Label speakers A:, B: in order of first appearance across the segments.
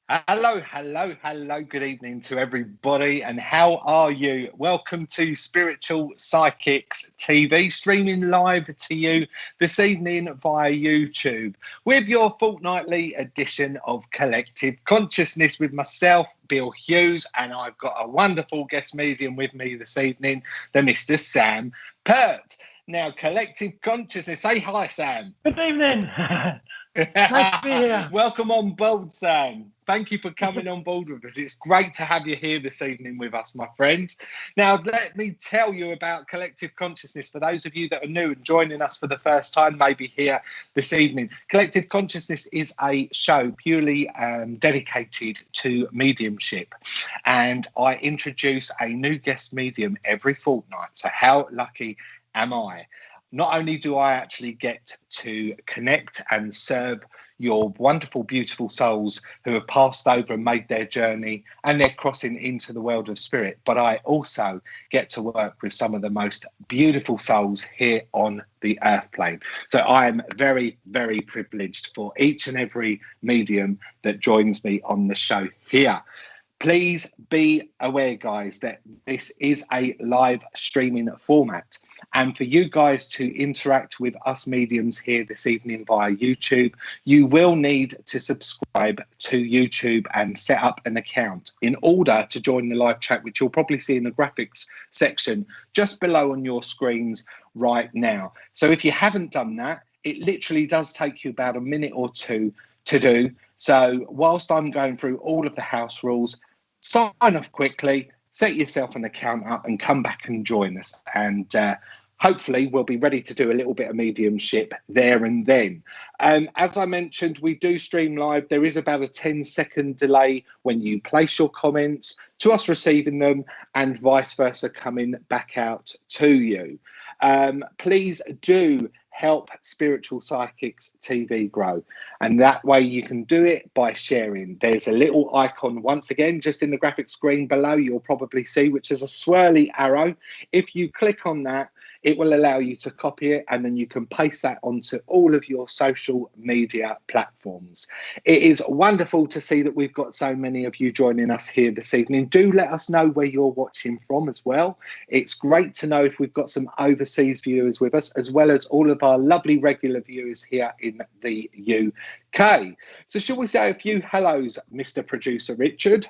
A: Hello, hello, hello. Good evening to everybody. And how are you? Welcome to Spiritual Psychics TV, streaming live to you this evening via YouTube with your fortnightly edition of Collective Consciousness with myself, Bill Hughes, and I've got a wonderful guest medium with me this evening, the Mr. Sam Pirt. Now, Collective Consciousness, say hi, Sam.
B: Good evening. Nice to be here.
A: Welcome on board, Sam. Thank you for coming on board with us. It's great to have you here this evening with us, my friend. Now, let me tell you about Collective Consciousness for those of you that are new and joining us for the first time, maybe here this evening. Collective Consciousness is a show purely dedicated to mediumship, and I introduce a new guest medium every fortnight. So how lucky am I? Not only do I actually get to connect and serve your wonderful, beautiful souls who have passed over and made their journey and they're crossing into the world of spirit, but I also get to work with some of the most beautiful souls here on the earth plane. So I am very, very privileged for each and every medium that joins me on the show here. Please be aware, guys, that this is a live streaming format. And for you guys to interact with us mediums here this evening via YouTube, you will need to subscribe to YouTube and set up an account in order to join the live chat, which you'll probably see in the graphics section just below on your screens right now. So if you haven't done that, it literally does take you about a minute or two to do. So whilst I'm going through all of the house rules, sign off quickly, set yourself an account up and come back and join us. And hopefully we'll be ready to do a little bit of mediumship there and then. As I mentioned, we do stream live. There is about a 10-second delay when you place your comments to us receiving them and vice versa coming back out to you. Please do help Spiritual Psychics TV grow, and that way you can do it by sharing. There's a little icon once again just in the graphic screen below, you'll probably see, which is a swirly arrow. If you click on that, it will allow you to copy it and then you can paste that onto all of your social media platforms. It is wonderful to see that we've got so many of you joining us here this evening. Do let us know where you're watching from as well. It's great to know if we've got some overseas viewers with us, as well as all of our lovely regular viewers here in the UK. So shall we say a few hellos, Mr. Producer Richard?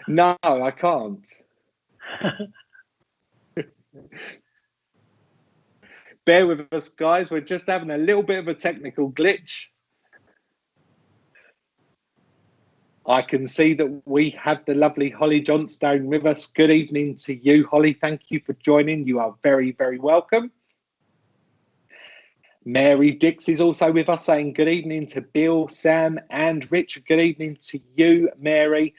A: No, I can't. Bear with us, guys. We're just having a little bit of a technical glitch. I can see that we have the lovely Holly Johnstone with us. Good evening to you, Holly. Thank you for joining. You are very, very welcome. Mary Dix is also with us, saying good evening to Bill, Sam, and Richard. Good evening to you, Mary.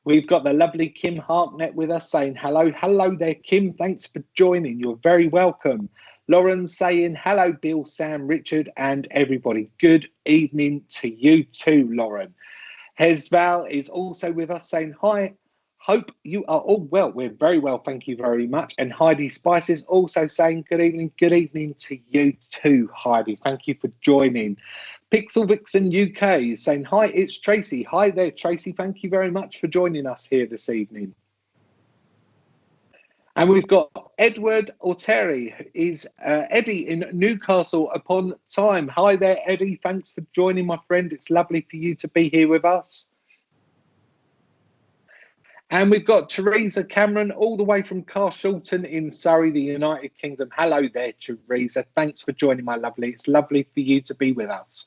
A: We've got the lovely Kim Hartnett with us, saying hello. Hello there, Kim. Thanks for joining. You're very welcome. Lauren saying hello, Bill, Sam, Richard, and everybody. Good evening to you too, Lauren. Hezval is also with us, saying hi. Hope you are all well. We're very well, thank you very much. And Heidi Spice is also saying good evening. Good evening to you too, Heidi. Thank you for joining. Pixel Vixen UK is saying hi, it's Tracy. Hi there, Tracy. Thank you very much for joining us here this evening. And we've got Edward Orteri, is Eddie in Newcastle upon Tyne. Hi there, Eddie. Thanks for joining, my friend. It's lovely for you to be here with us. And we've got Teresa Cameron all the way from Carshalton in Surrey, the United Kingdom. Hello there, Teresa. Thanks for joining, my lovely. It's lovely for you to be with us.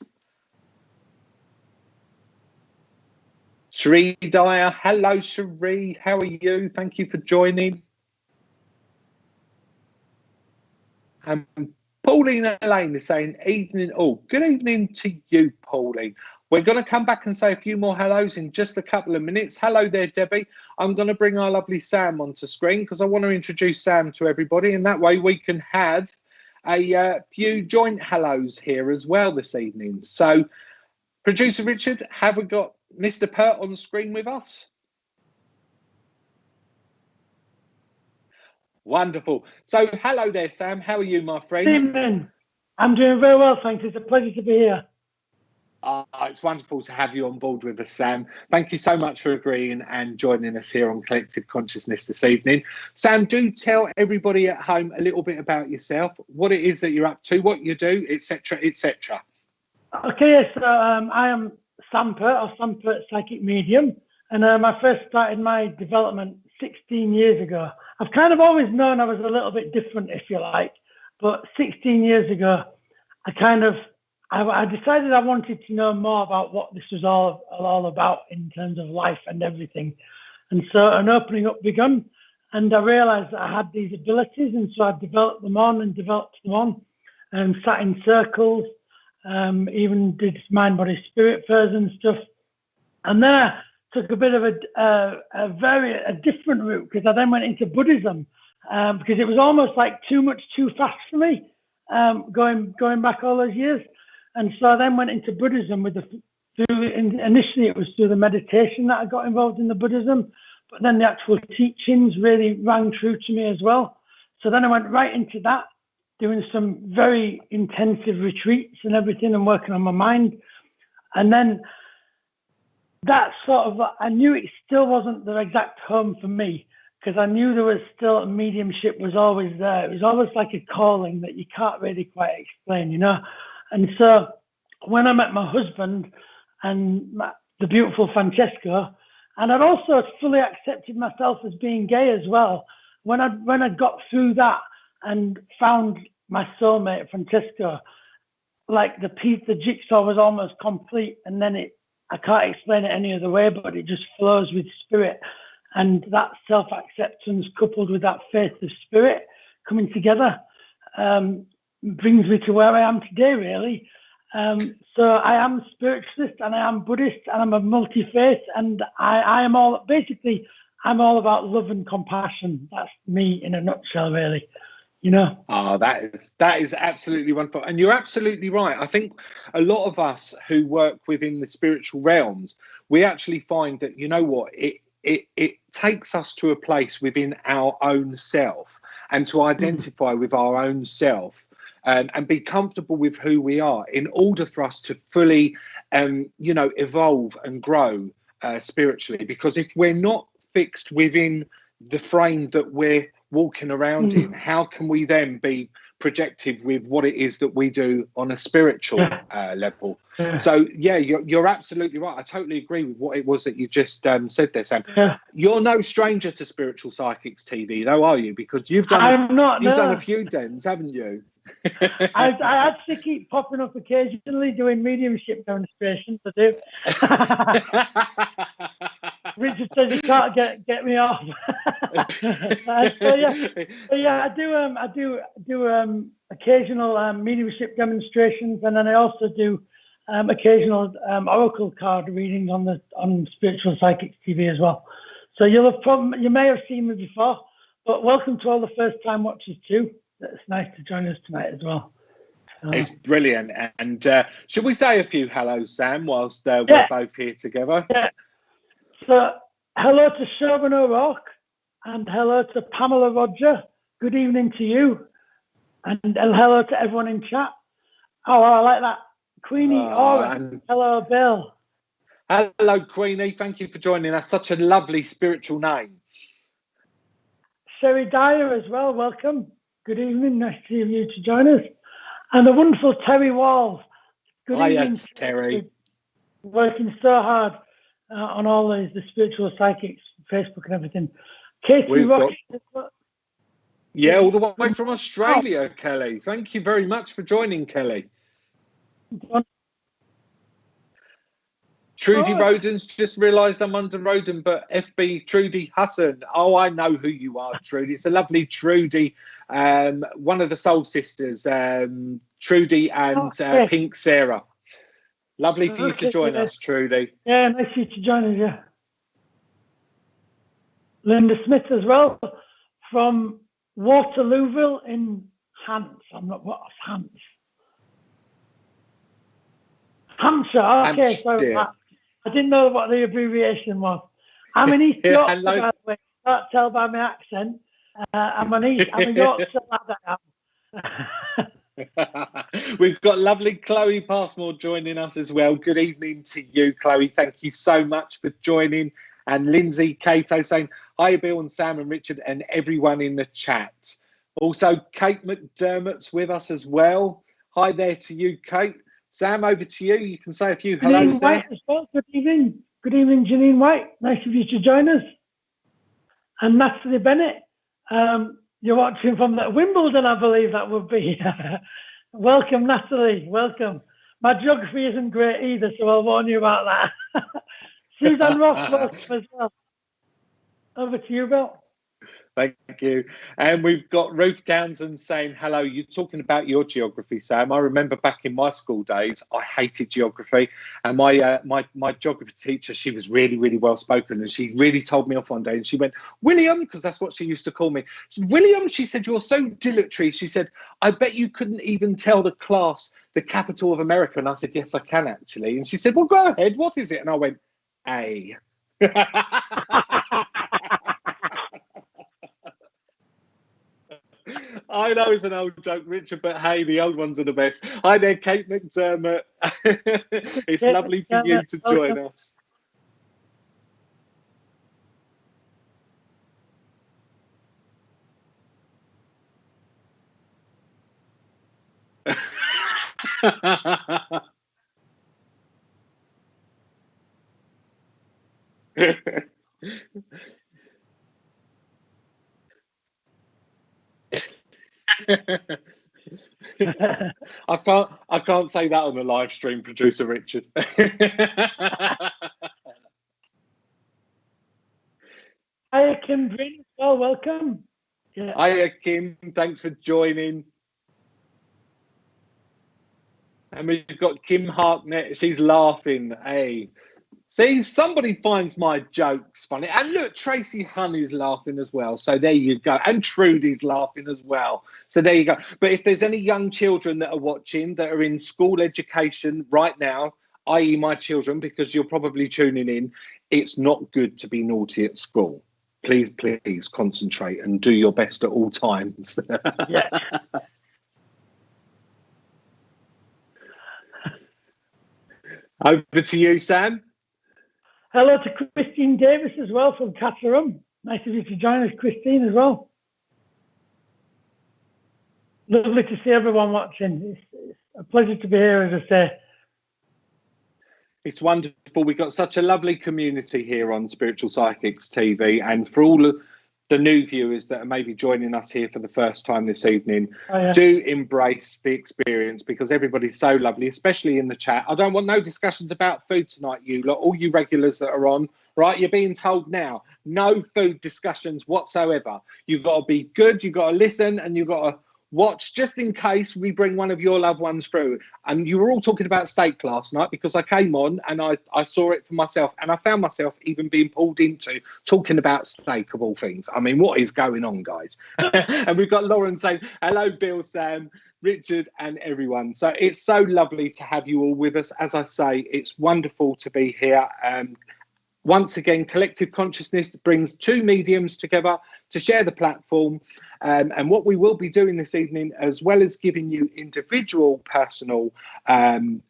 A: Cherie Dyer. Hello, Cherie. How are you? Thank you for joining. And Pauline Elaine is saying evening all. Good evening to you, Pauline. We're going to come back and say a few more hellos in just a couple of minutes. Hello there, Debbie. I'm going to bring our lovely Sam onto screen because I want to introduce Sam to everybody, and that way we can have a few joint hellos here as well this evening. So, Producer Richard, have we got Mr. Pirt on screen with us? Wonderful. So, hello there, Sam. How are you, my friend?
B: Good evening. I'm doing very well, thanks. It's a pleasure to be here.
A: It's wonderful to have you on board with us, Sam. Thank you so much for agreeing and joining us here on Collective Consciousness this evening. Sam, do tell everybody at home a little bit about yourself, what it is that you're up to, what you do, etc., etc.
B: Okay, so I am Sam Pirt, or Sam Pirt Psychic Medium, and I first started my development 16 years ago. I've kind of always known I was a little bit different, if you like, but 16 years ago, I decided I wanted to know more about what this was all about in terms of life and everything. And so an opening up begun, and I realized that I had these abilities, and so I developed them on and sat in circles, even did mind, body, spirit fairs and stuff. And then I took a bit of a different route, because I then went into Buddhism, because it was almost like too fast for me, going back all those years. And so I then went into Buddhism initially it was through the meditation that I got involved in the Buddhism, but then the actual teachings really rang true to me as well. So then I went right into that, doing some very intensive retreats and everything and working on my mind. And then that I knew it still wasn't the exact home for me, because I knew there was still mediumship was always there. It was always like a calling that you can't really quite explain, you know. And so when I met my husband and the beautiful Francesca, and I'd also fully accepted myself as being gay as well, when I got through that and found my soulmate, Francesca, like the jigsaw was almost complete, and then I can't explain it any other way, but it just flows with spirit. And that self-acceptance coupled with that faith of spirit coming together brings me to where I am today, really. So I am spiritualist and I am Buddhist and I'm a multi-faith, and I'm all about love and compassion. That's me in a nutshell, really. You know.
A: Oh, that is absolutely wonderful, and you're absolutely right. I think a lot of us who work within the spiritual realms, we actually find that, you know what, it takes us to a place within our own self, and to identify with our own self, and be comfortable with who we are, in order for us to fully, evolve and grow spiritually. Because if we're not fixed within the frame that we're walking around in, how can we then be projective with what it is that we do on a spiritual level? So you're absolutely right. I totally agree with what it was that you just said there, Sam. You're no stranger to Spiritual Psychics TV, though, are you? Because you've done a few dens, haven't you?
B: I actually keep popping up occasionally doing mediumship demonstrations. I do. Richard says he can't get me off. I do occasional mediumship demonstrations, and then I also do occasional oracle card readings on Spiritual Psychics TV as well. So you may have seen me before, but welcome to all the first time watchers too. It's nice to join us tonight as well.
A: It's brilliant. And should we say a few hellos, Sam, whilst we're both here together?
B: Yeah. So hello to Siobhan O'Rourke, and hello to Pamela Roger. Good evening to you, and hello to everyone in chat. Oh, I like that. Queenie Aura. Hello, Bill.
A: Hello, Queenie. Thank you for joining us. Such a lovely spiritual name.
B: Sherry Dyer as well. Welcome. Good evening. Nice to have you to join us. And the wonderful Terry Walls. Good evening,
A: Terry.
B: Working so hard on all the Spiritual Psychics, Facebook and everything. Katie Rocky.
A: All the way from Australia, Kelly. Thank you very much for joining, Kelly. Trudy Roden's just realised I'm under Roden, but FB Trudy Hutton. Oh, I know who you are, Trudy. It's a lovely Trudy, one of the Soul Sisters, Trudy and Pink Sarah. Lovely for you to join us, Trudy.
B: Yeah, nice for you to join us, yeah. Linda Smith as well, from Waterlooville in Hants. Hampshire. Okay, sorry. I didn't know what the abbreviation was. I'm in East Yorkshire, by the way. You can't tell by my accent. I'm a Yorkshire lad, I am.
A: We've got lovely Chloe Passmore joining us as well. Good evening to you, Chloe. Thank you so much for joining. And Lindsay Cato saying, hi, Bill and Sam and Richard and everyone in the chat. Also, Kate McDermott's with us as well. Hi there to you, Kate. Sam, over to you. You can say a few hellos there.
B: White as well. Good evening. Good evening, Janine White. Nice of you to join us. And Natalie Bennett. You're watching from Wimbledon, I believe that would be. Welcome, Natalie. Welcome. My geography isn't great either, so I'll warn you about that. Suzanne Ross, welcome as well. Over to you, Bill.
A: Thank you. And we've got Ruth Townsend saying, hello, you're talking about your geography, Sam. I remember back in my school days, I hated geography. And my geography teacher, she was really, really well spoken. And she really told me off one day. And she went, William, because that's what she used to call me. She said, William, she said, you're so dilatory. She said, I bet you couldn't even tell the class the capital of America. And I said, yes, I can actually. And she said, well, go ahead. What is it? And I went, A. I know it's an old joke, Richard, but hey, the old ones are the best. Hi there, Kate McDermott. It's lovely for you to join us. I can't say that on the live stream, producer Richard.
B: Hi, Kim Green. Well, welcome.
A: Yeah. Hi, Kim. Thanks for joining. And we've got Kim Harknett. She's laughing. Hey. See, somebody finds my jokes funny. And look, Tracy Honey's laughing as well. So there you go. And Trudy's laughing as well. So there you go. But if there's any young children that are watching that are in school education right now, i.e. my children, because you're probably tuning in, it's not good to be naughty at school. Please, please concentrate and do your best at all times.
B: Yeah.
A: Over to you, Sam.
B: Hello to Christine Davis as well from Caterham. Nice of you to join us, Christine, as well. Lovely to see everyone watching. It's a pleasure to be here, as I say.
A: It's wonderful. We've got such a lovely community here on Spiritual Psychics TV. And for all of the new viewers that are maybe joining us here for the first time this evening, do embrace the experience because everybody's so lovely, especially in the chat. I don't want no discussions about food tonight, you lot, all you regulars that are on, right? You're being told now, no food discussions whatsoever. You've got to be good, you've got to listen, and you've got to watch just in case we bring one of your loved ones through. And you were all talking about steak last night because I came on and I saw it for myself and I found myself even being pulled into talking about steak of all things. I mean, what is going on, guys? And we've got Lauren saying, hello, Bill, Sam, Richard and everyone. So it's so lovely to have you all with us. As I say, it's wonderful to be here. Once again, Collective Consciousness brings two mediums together to share the platform. And what we will be doing this evening, as well as giving you individual personal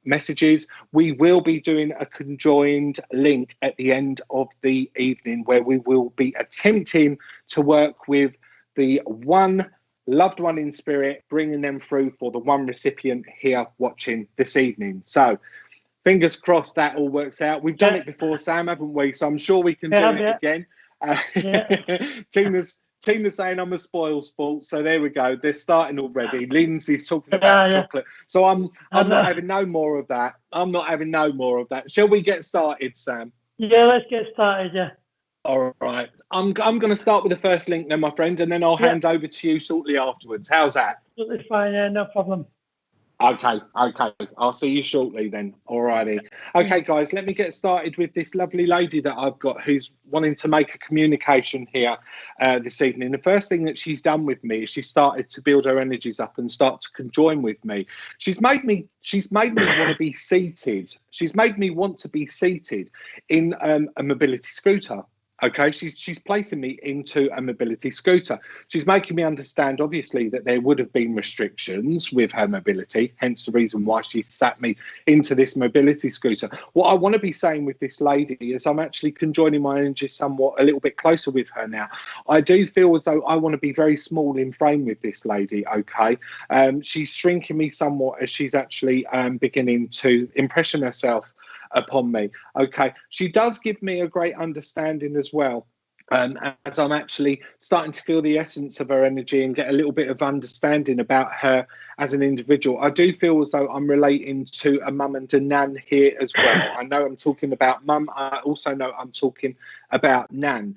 A: messages, we will be doing a conjoined link at the end of the evening where we will be attempting to work with the one loved one in spirit, bringing them through for the one recipient here watching this evening. So fingers crossed that all works out. We've done it before, Sam, haven't we? So I'm sure we can do it again. Tina's saying I'm a spoil sport, so there we go. They're starting already. Lindsay's talking about chocolate. So I'm not having no more of that. I'm not having no more of that. Shall we get started, Sam?
B: Yeah, let's get started, yeah.
A: All right. I'm going to start with the first link then, my friend, and then I'll hand over to you shortly afterwards. How's that?
B: Absolutely fine, yeah, no problem.
A: Okay. I'll see you shortly then. All righty. Okay, guys, let me get started with this lovely lady that I've got who's wanting to make a communication here this evening. The first thing that she's done with me is she started to build her energies up and start to conjoin with me. She's made me want to be seated. She's made me want to be seated in a mobility scooter. Okay, she's placing me into a mobility scooter. She's making me understand, obviously, that there would have been restrictions with her mobility, hence the reason why she sat me into this mobility scooter. What I want to be saying with this lady is I'm actually conjoining my energies somewhat a little bit closer with her now. I do feel as though I want to be very small in frame with this lady, okay? She's shrinking me somewhat as she's actually beginning to impression herself upon me. Okay, she does give me a great understanding as well. As I'm actually starting to feel the essence of her energy and get a little bit of understanding about her as an individual, I do feel as though I'm relating to a mum and a nan here as well. I know I'm talking about mum. I also know I'm talking about nan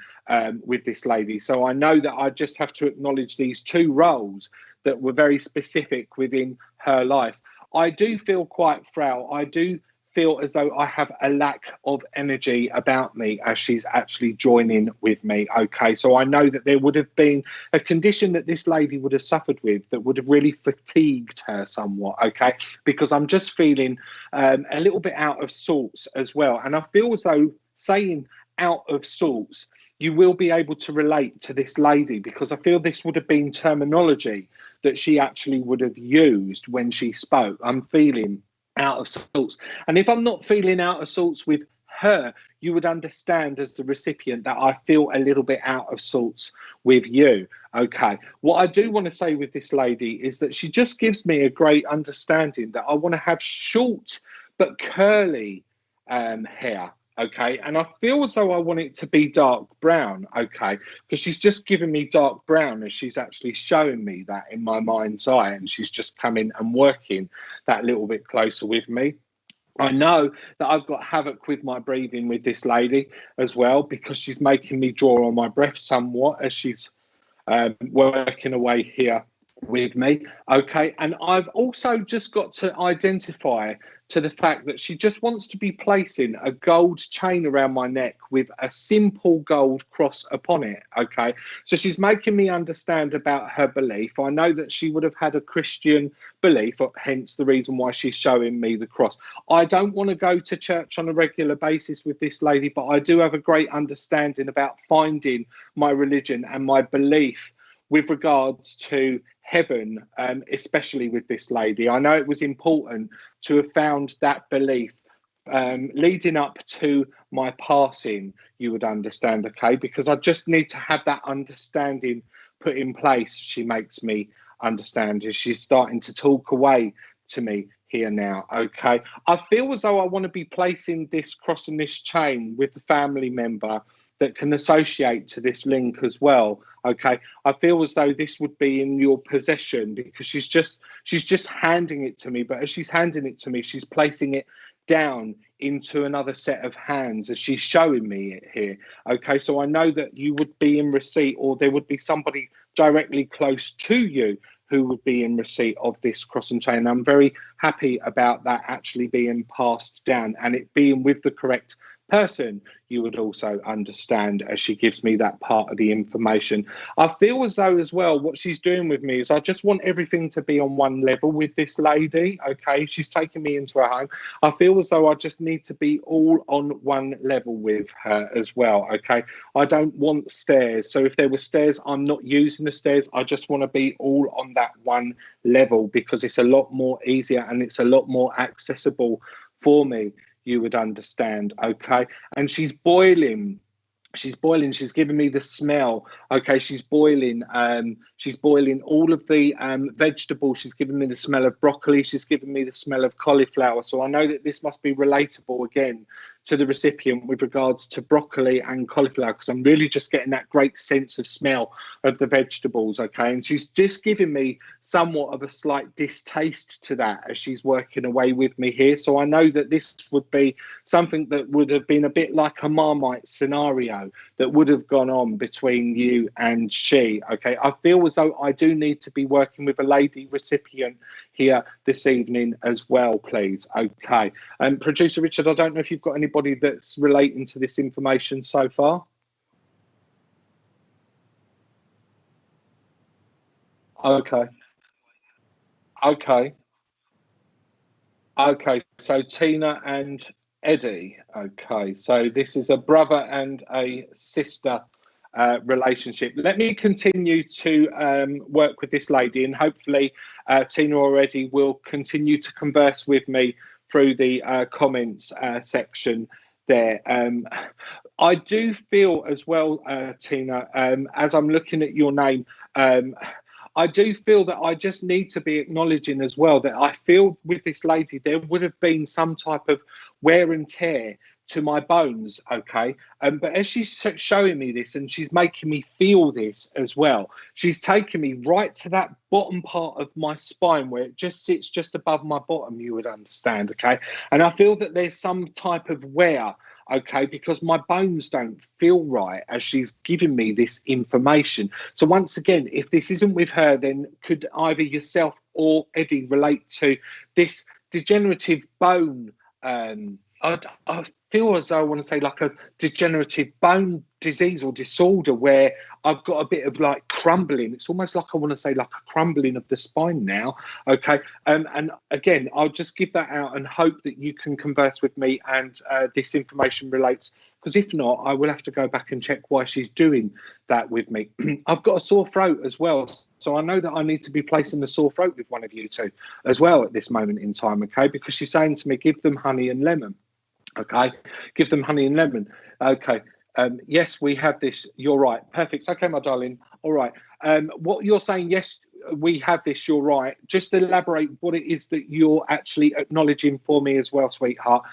A: with this lady. So I know that I just have to acknowledge these two roles that were very specific within her life. I do feel quite frail. I do feel as though I have a lack of energy about me as she's actually joining with me. Okay, so I know that there would have been a condition that this lady would have suffered with that would have really fatigued her somewhat. Okay, because I'm just feeling a little bit out of sorts as well. And I feel as though saying out of sorts, you will be able to relate to this lady, because I feel this would have been terminology that she actually would have used when she spoke. I'm feeling out of sorts. And if I'm not feeling out of sorts with her, you would understand as the recipient that I feel a little bit out of sorts with you. Okay. What I do want to say with this lady is that she just gives me a great understanding that I want to have short but curly hair. Okay, and I feel as though I want it to be dark brown. Okay, because she's just giving me dark brown as she's actually showing me that in my mind's eye, and she's just coming and working that little bit closer with me. I know that I've got havoc with my breathing with this lady as well, because she's making me draw on my breath somewhat as she's working away here with me. Okay, and I've also just got to identify to the fact that she just wants to be placing a gold chain around my neck with a simple gold cross upon it. Okay, so she's making me understand about her belief. I know that she would have had a Christian belief, hence the reason why she's showing me the cross. I don't want to go to church on a regular basis with this lady, but I do have a great understanding about finding my religion and my belief with regards to heaven, especially with this lady. I know it was important to have found that belief leading up to my passing, you would understand, okay? Because I just need to have that understanding put in place. She makes me understand as she's starting to talk away to me here now, okay? I feel as though I want to be placing this cross and this chain with the family member that can associate to this link as well. Okay, I feel as though this would be in your possession, because she's just handing it to me, but as she's handing it to me, she's placing it down into another set of hands as she's showing me it here. Okay, so I know that you would be in receipt, or there would be somebody directly close to you who would be in receipt of this cross and chain. I'm very happy about that actually being passed down and it being with the correct person, you would also understand as she gives me that part of the information. I feel as though as well what she's doing with me is I just want everything to be on one level with this lady. Okay, she's taking me into her home. I feel as though I just need to be all on one level with her as well. Okay, I don't want stairs, so if there were stairs, I'm not using the stairs. I just want to be all on that one level, because it's a lot more easier and it's a lot more accessible for me, you would understand. Okay, and she's boiling, she's giving me the smell. Okay, she's boiling all of the vegetables. She's giving me the smell of broccoli, she's giving me the smell of cauliflower. So I know that this must be relatable again to the recipient with regards to broccoli and cauliflower, because I'm really just getting that great sense of smell of the vegetables. Okay, and she's just giving me somewhat of a slight distaste to that as she's working away with me here. So I know that this would be something that would have been a bit like a Marmite scenario that would have gone on between you and she. Okay, I feel as though I do need to be working with a lady recipient here this evening as well, please. Okay, producer Richard, I don't know if you've got anybody that's relating to this information so far. Okay. Okay. Okay. So Tina and Eddie. Okay, so this is a brother and a sister relationship. Let me continue to work with this lady, and hopefully Tina or Eddie will continue to converse with me through the comments section there. I do feel as well, Tina, as I'm looking at your name, I do feel that I just need to be acknowledging as well that I feel with this lady there would have been some type of wear and tear to my bones, okay? But as she's showing me this and she's making me feel this as well, she's taking me right to that bottom part of my spine where it just sits just above my bottom, you would understand, okay? And I feel that there's some type of wear, okay, because my bones don't feel right as she's giving me this information. So once again, if this isn't with her, then could either yourself or Eddie relate to this degenerative bone? I feel as though I want to say like a degenerative bone disease or disorder where I've got a bit of like crumbling. It's almost like I want to say like a crumbling of the spine now. Okay. And again, I'll just give that out and hope that you can converse with me and this information relates. Because if not, I will have to go back and check why she's doing that with me. I've got a sore throat as well. So I know that I need to be placing the sore throat with one of you two as well at this moment in time. Okay. Because she's saying to me, give them honey and lemon. Okay, give them honey and lemon. Okay, yes, we have this. You're right. Perfect. Okay, my darling. All right. What you're saying, yes, we have this. You're right. Just elaborate what it is that you're actually acknowledging for me as well, sweetheart,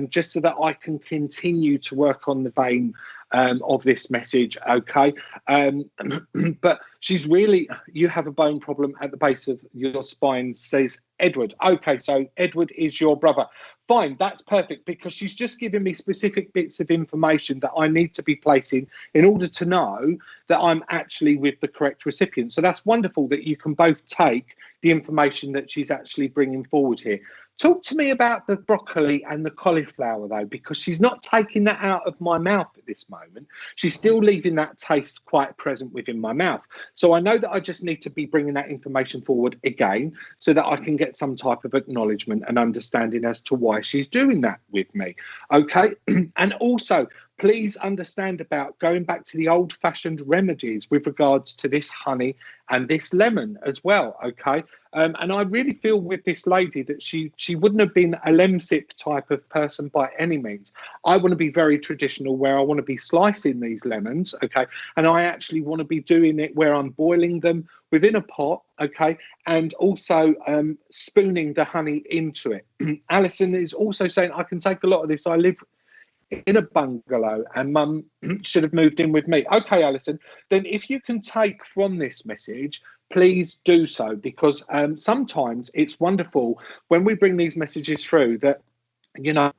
A: just so that I can continue to work on the vein of this message. Okay. But she's really, you have a bone problem at the base of your spine, says Edward. Okay, so Edward is your brother. Fine, that's perfect, because she's just giving me specific bits of information that I need to be placing in order to know that I'm actually with the correct recipient. So that's wonderful that you can both take the information that she's actually bringing forward here. Talk to me about the broccoli and the cauliflower, though, because she's not taking that out of my mouth at this moment. She's still leaving that taste quite present within my mouth. So I know that I just need to be bringing that information forward again so that I can get some type of acknowledgement and understanding as to why she's doing that with me. Okay. And also, please understand about going back to the old-fashioned remedies with regards to this honey and this lemon as well, okay? And I really feel with this lady that she wouldn't have been a lemsip type of person by any means. I want to be very traditional where I want to be slicing these lemons, okay? And I actually want to be doing it where I'm boiling them within a pot, okay? And also spooning the honey into it. Alison is also saying, I can take a lot of this. I live in a bungalow and mum should have moved in with me. Okay, Alison, then if you can take from this message, please do so, because sometimes it's wonderful when we bring these messages through that, you know,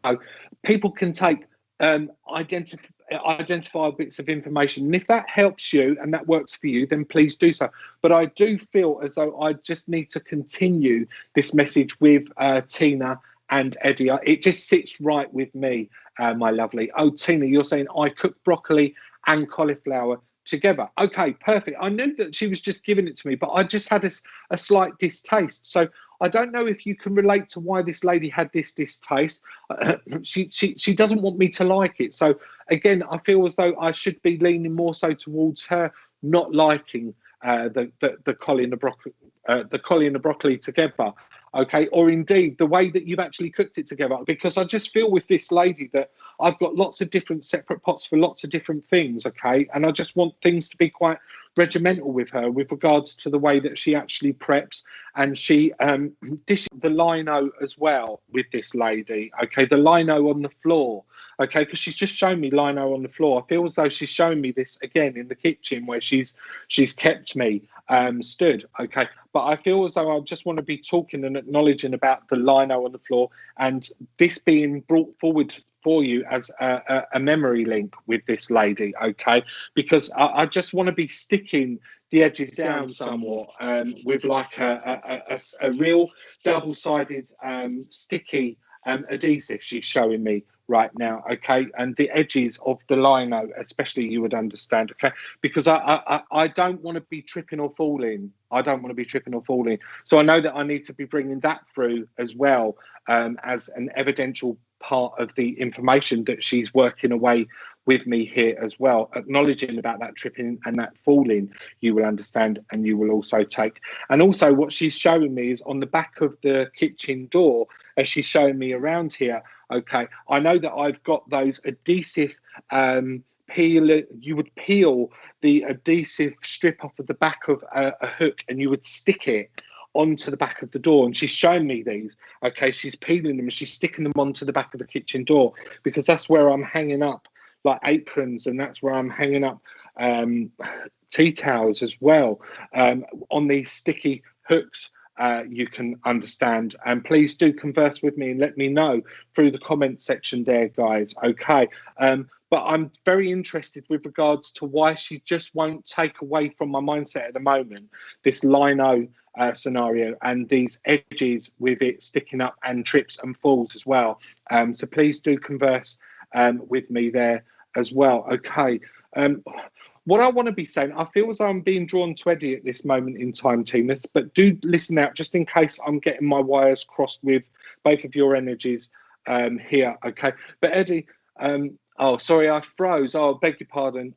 A: people can take identify bits of information. And if that helps you and that works for you, then please do so. But I do feel as though I just need to continue this message with Tina and Eddie. It just sits right with me, my lovely. Oh, Tina, you're saying I cook broccoli and cauliflower together. Okay, perfect. I knew that she was just giving it to me, but I just had a slight distaste. So I don't know if you can relate to why this lady had this distaste. She doesn't want me to like it. So again, I feel as though I should be leaning more so towards her not liking the collie and the broccoli together. Okay, or indeed the way that you've actually cooked it together, because I just feel with this lady that I've got lots of different separate pots for lots of different things, okay, and I just want things to be quite regimental with her with regards to the way that she actually preps, and she dishes the lino as well with this lady, okay, the lino on the floor, okay, because she's just shown me lino on the floor. I feel as though she's showing me this again in the kitchen where she's kept me stood, okay, but I feel as though I just want to be talking and acknowledging about the lino on the floor and this being brought forward for you as a memory link with this lady, okay, because I just want to be sticking the edges down somewhat with like a real double-sided sticky adhesive she's showing me right now, okay, and the edges of the lino especially, you would understand, okay, because I don't want to be tripping or falling. I don't want to be tripping or falling, so I know that I need to be bringing that through as well as an evidential part of the information that she's working away with me here as well, acknowledging about that tripping and that falling. You will understand, and you will also take. And also what she's showing me is on the back of the kitchen door, as she's showing me around here. Okay, I know that I've got those adhesive peel. You would peel the adhesive strip off of the back of a hook, and you would stick it onto the back of the door. And she's showing me these. Okay, she's peeling them and she's sticking them onto the back of the kitchen door, because that's where I'm hanging up like aprons, and that's where I'm hanging up tea towels as well, on these sticky hooks. You can understand, and please do converse with me and let me know through the comment section there, guys. Okay, but I'm very interested with regards to why she just won't take away from my mindset at the moment, this lino scenario and these edges with it sticking up and trips and falls as well. So please do converse with me there as well. Okay. What I want to be saying, I feel as though I'm being drawn to Eddie at this moment in time, team, but do listen out just in case I'm getting my wires crossed with both of your energies here. Okay. But Eddie, oh, sorry, I froze. Oh, beg your pardon.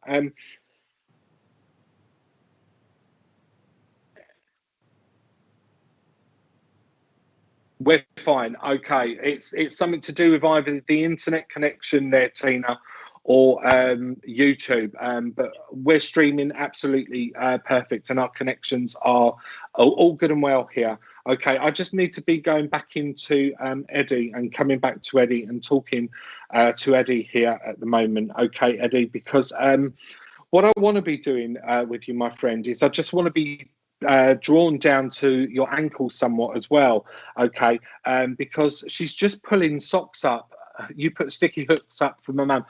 A: We're fine. Okay, it's something to do with either the internet connection there, Tina, or YouTube. But we're streaming absolutely perfect, and our connections are all good and well here. Okay, I just need to be going back into Eddie and coming back to Eddie and talking to Eddie here at the moment. Okay, Eddie, because what I want to be doing with you, my friend, is I just want to be drawn down to your ankles somewhat as well. Okay, because she's just pulling socks up. You put sticky hooks up for my mum.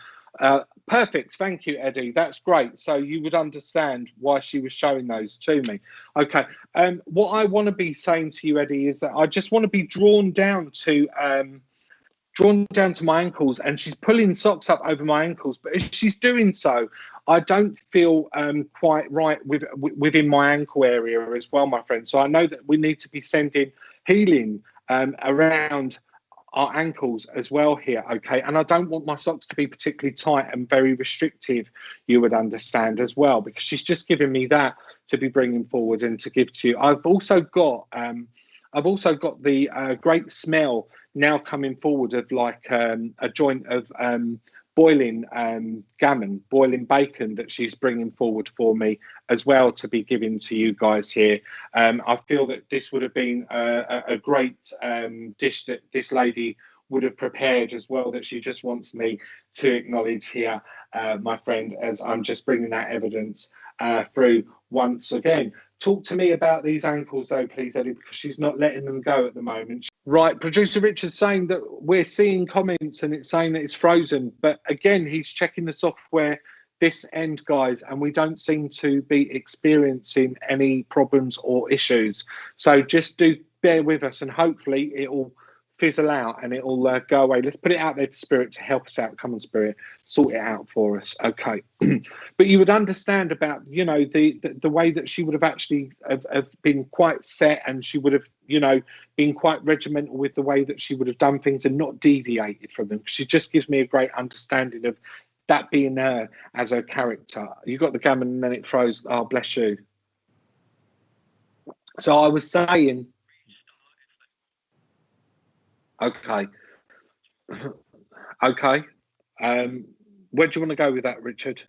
A: Perfect, thank you, Eddie. That's great. So you would understand why she was showing those to me. Okay, what I want to be saying to you, Eddie, is that I just want to be drawn down to my ankles, and she's pulling socks up over my ankles. But as she's doing so, I don't feel quite right within my ankle area as well, my friend. So I know that we need to be sending healing around our ankles as well here. Okay, and I don't want my socks to be particularly tight and very restrictive, you would understand as well, because she's just giving me that to be bringing forward and to give to you. I've also got the great smell now coming forward of like a joint of boiling gammon, boiling bacon that she's bringing forward for me as well to be giving to you guys here. I feel that this would have been a great dish that this lady would have prepared as well, that she just wants me to acknowledge here, my friend, as I'm just bringing that evidence through once again. Talk to me about these ankles though, please, Eddie, because she's not letting them go at the moment. Right, producer Richard saying that we're seeing comments and it's saying that it's frozen, but again, he's checking the software this end, guys, and we don't seem to be experiencing any problems or issues. So just do bear with us, and hopefully it'll fizzle out and it'll go away. Let's put it out there to Spirit to help us out. Come on, Spirit, sort it out for us. Okay. But you would understand about, you know, the way that she would have actually have been quite set, and she would have, you know, been quite regimental with the way that she would have done things and not deviated from them. She just gives me a great understanding of that being her as a character. You got the gammon and then it froze. Oh, bless you. So I was saying, okay. Okay. Where do you want to go with that, Richard?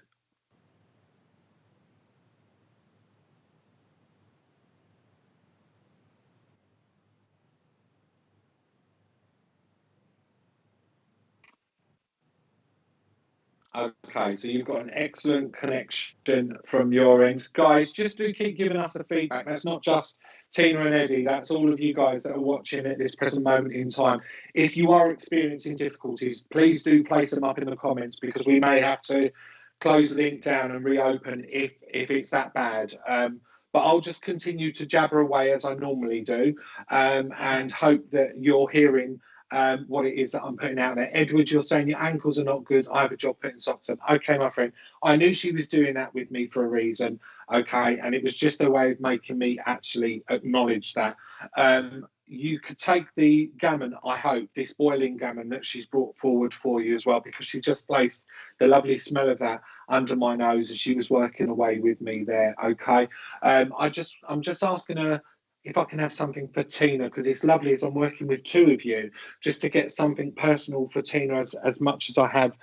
A: Okay, so you've got an excellent connection from your end. Guys, just do keep giving us the feedback. That's not just Tina and Eddie, that's all of you guys that are watching at this present moment in time. If you are experiencing difficulties, please do place them up in the comments, because we may have to close the link down and reopen if it's that bad. But I'll just continue to jabber away as I normally do, and hope that you're hearing what it is that I'm putting out there. Edward, you're saying your ankles are not good. I have a job putting socks on. Okay, my friend. I knew she was doing that with me for a reason. Okay, and it was just a way of making me actually acknowledge that. you could take the gammon, I hope, this boiling gammon that she's brought forward for you as well, because she just placed the lovely smell of that under my nose as she was working away with me there. Okay. I'm just asking her if I can have something for Tina, because it's lovely as I'm working with two of you, just to get something personal for Tina as much as I have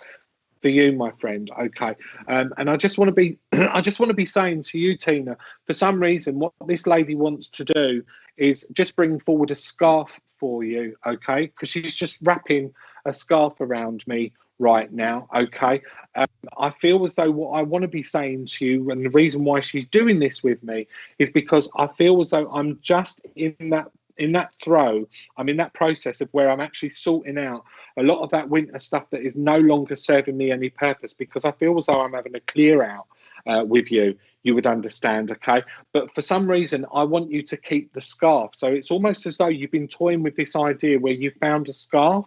A: for you, my friend. Okay. And I just want to be I just want to be saying to you, Tina, for some reason what this lady wants to do is just bring forward a scarf for you, okay? Because she's just wrapping a scarf around me right now, okay? I feel as though what I want to be saying to you, and the reason why she's doing this with me, is because I feel as though I'm just in that throw, I'm in that process of where I'm actually sorting out a lot of that winter stuff that is no longer serving me any purpose, because I feel as though I'm having a clear out with you. You would understand, okay? But for some reason, I want you to keep the scarf. So it's almost as though you've been toying with this idea where you found a scarf.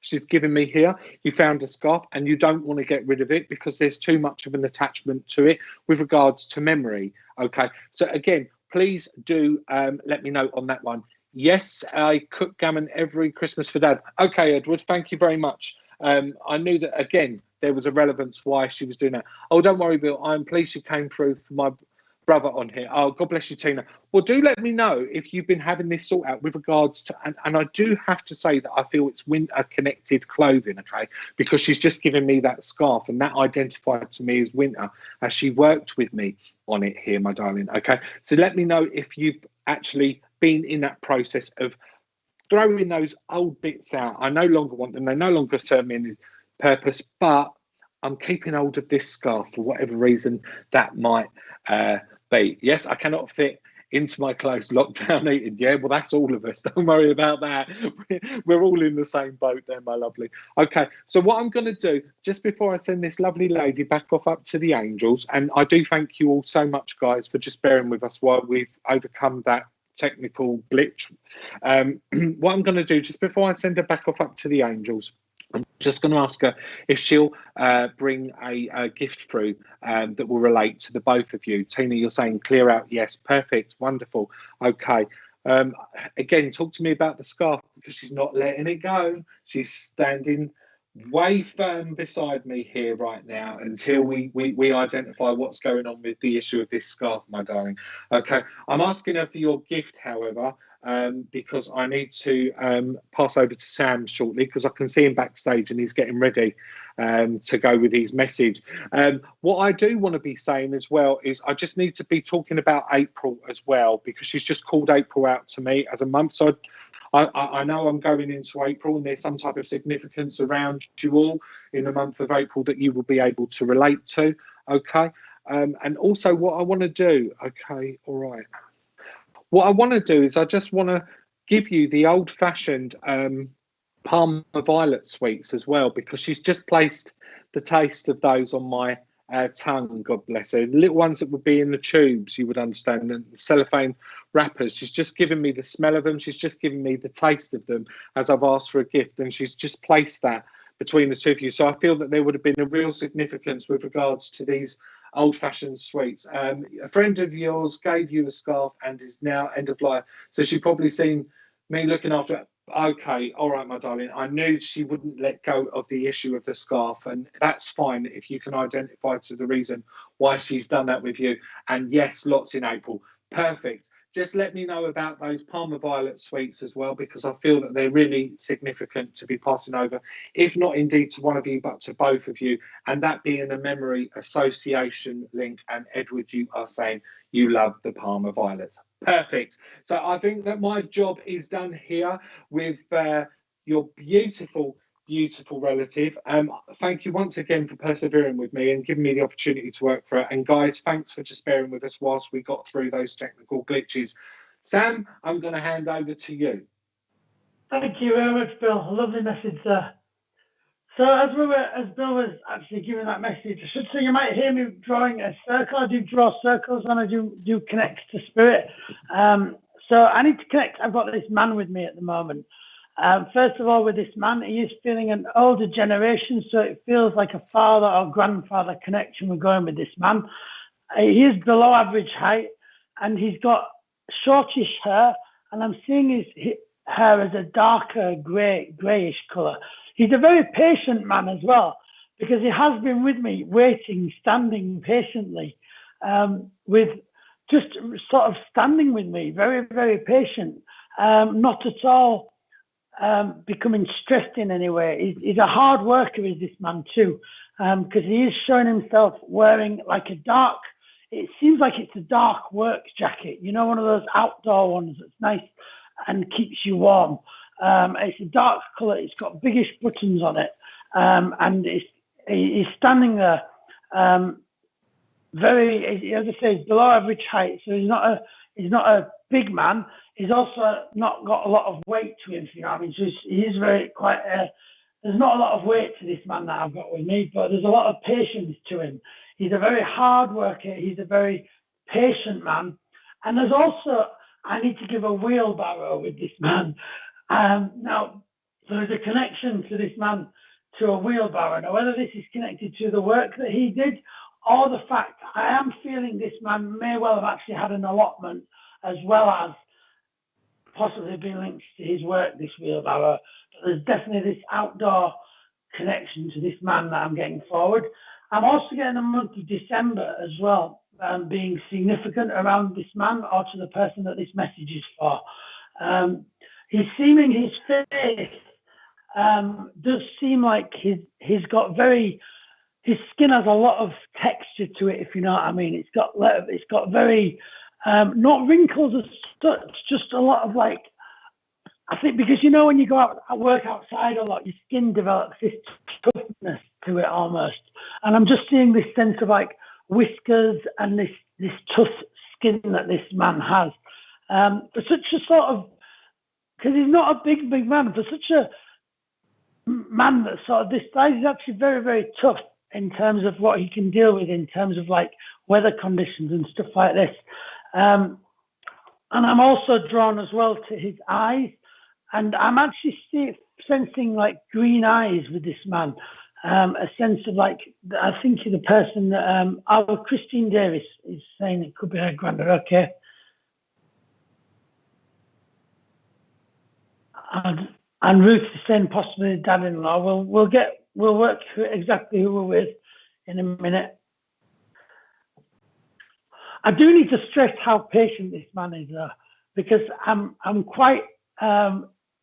A: She's given me here. You found a scarf and you don't want to get rid of it because there's too much of an attachment to it with regards to memory, okay? So again, please do let me know on that one. Yes, I cook gammon every Christmas for Dad. Okay, Edward, thank you very much. I knew that, again, there was a relevance why she was doing that. Oh, don't worry, Bill. I'm pleased you came through for my brother on here. Oh, God bless you, Tina. Well, do let me know if you've been having this sort out with regards to, and I do have to say that I feel it's winter-connected clothing, okay, because she's just given me that scarf, and that identified to me as winter as she worked with me on it here, my darling, okay? So let me know if you've actually been in that process of throwing those old bits out. I no longer want them. They no longer serve me any purpose, but I'm keeping hold of this scarf for whatever reason that might be. Yes, I cannot fit into my clothes, lockdown eating. Yeah, well, that's all of us. Don't worry about that. We're all in the same boat there, my lovely. Okay, so what I'm going to do, just before I send this lovely lady back off up to the angels, and I do thank you all so much, guys, for just bearing with us while we've overcome that technical glitch. What I'm going to do, just before I send her back off up to the angels, I'm just going to ask her if she'll bring a gift through that will relate to the both of you. Tina, you're saying clear out. Yes, perfect, wonderful. Okay. Again, talk to me about the scarf, because she's not letting it go. She's standing way firm beside me here right now until we identify what's going on with the issue of this scarf, my darling. Okay, I'm asking her for your gift, however, because I need to pass over to Sam shortly, because I can see him backstage and he's getting ready to go with his message. What I do want to be saying as well is I just need to be talking about April as well, because she's just called April out to me as a month. So I know I'm going into April and there's some type of significance around you all in the month of April that you will be able to relate to, okay? And also what I want to do, okay, all right. What I want to do is I just want to give you the old-fashioned Parma Violet sweets as well, because she's just placed the taste of those on my tongue, God bless her. The little ones that would be in the tubes, you would understand, and cellophane wrappers. She's just given me the smell of them. She's just given me the taste of them as I've asked for a gift, and she's just placed that between the two of you. So I feel that there would have been a real significance with regards to these old-fashioned sweets. A friend of yours gave you a scarf and is now end of life. So she probably seen me looking after it. Okay, all right, my darling. I knew she wouldn't let go of the issue of the scarf, and that's fine if you can identify to the reason why she's done that with you. And yes, lots in April. Perfect. Just let me know about those Parma Violet sweets as well, because I feel that they're really significant to be passing over, if not indeed to one of you, but to both of you. And that being a memory association link. And Edward, you are saying you love the Parma Violets. Perfect. So I think that my job is done here with your beautiful, beautiful relative. Thank you once again for persevering with me and giving me the opportunity to work for it. And guys, thanks for just bearing with us whilst we got through those technical glitches. Sam, I'm going to hand over to you.
B: Thank you very much, Bill. A lovely message there. So as Bill was actually giving that message, I should say you might hear me drawing a circle. I do draw circles when I do connect to spirit. So I need to connect. I've got this man with me at the moment. First of all, with this man, he is feeling an older generation, so it feels like a father or grandfather connection we're going with this man. He is below average height, and he's got shortish hair, and I'm seeing hair as a darker greyish colour. He's a very patient man as well, because he has been with me, waiting, standing patiently, with just sort of standing with me, very, very patient, not at all becoming stressed in any way. He's a hard worker, is this man too, because he is showing himself wearing like a dark, it seems like it's a dark work jacket, you know, one of those outdoor ones that's nice and keeps you warm. It's a dark colour, it's got biggish buttons on it, and he's standing there, very, as I say, below average height, so he's not a big man. He's also not got a lot of weight to him, you know what I mean? So he is very quite, there's not a lot of weight to this man that I've got with me, but there's a lot of patience to him. He's a very hard worker. He's a very patient man. And there's also, I need to give a wheelbarrow with this man. Now, there's a connection to this man to a wheelbarrow. Now, whether this is connected to the work that he did or the fact I am feeling this man may well have actually had an allotment as well as possibly being linked to his work, this wheelbarrow. But there's definitely this outdoor connection to this man that I'm getting forward. I'm also getting the month of December as well, being significant around this man or to the person that this message is for. He's seeming, his face does seem like he's got very, his skin has a lot of texture to it, if you know what I mean. It's got very, not wrinkles as such, just a lot of like, I think because you know when you go out and work outside a lot, your skin develops this toughness to it almost. And I'm just seeing this sense of like whiskers and this tough skin that this man has. For such a sort of, because he's not a big man, for such a man that's sort of this size, he's actually very, very tough in terms of what he can deal with in terms of like weather conditions and stuff like this. And I'm also drawn as well to his eyes, and I'm actually sensing like green eyes with this man. A sense of like, I think the person that Christine Davis is saying it could be her granddad. Okay. And Ruth is saying possibly dad-in-law. We'll work through exactly who we're with in a minute. I do need to stress how patient this man is, though, because I'm quite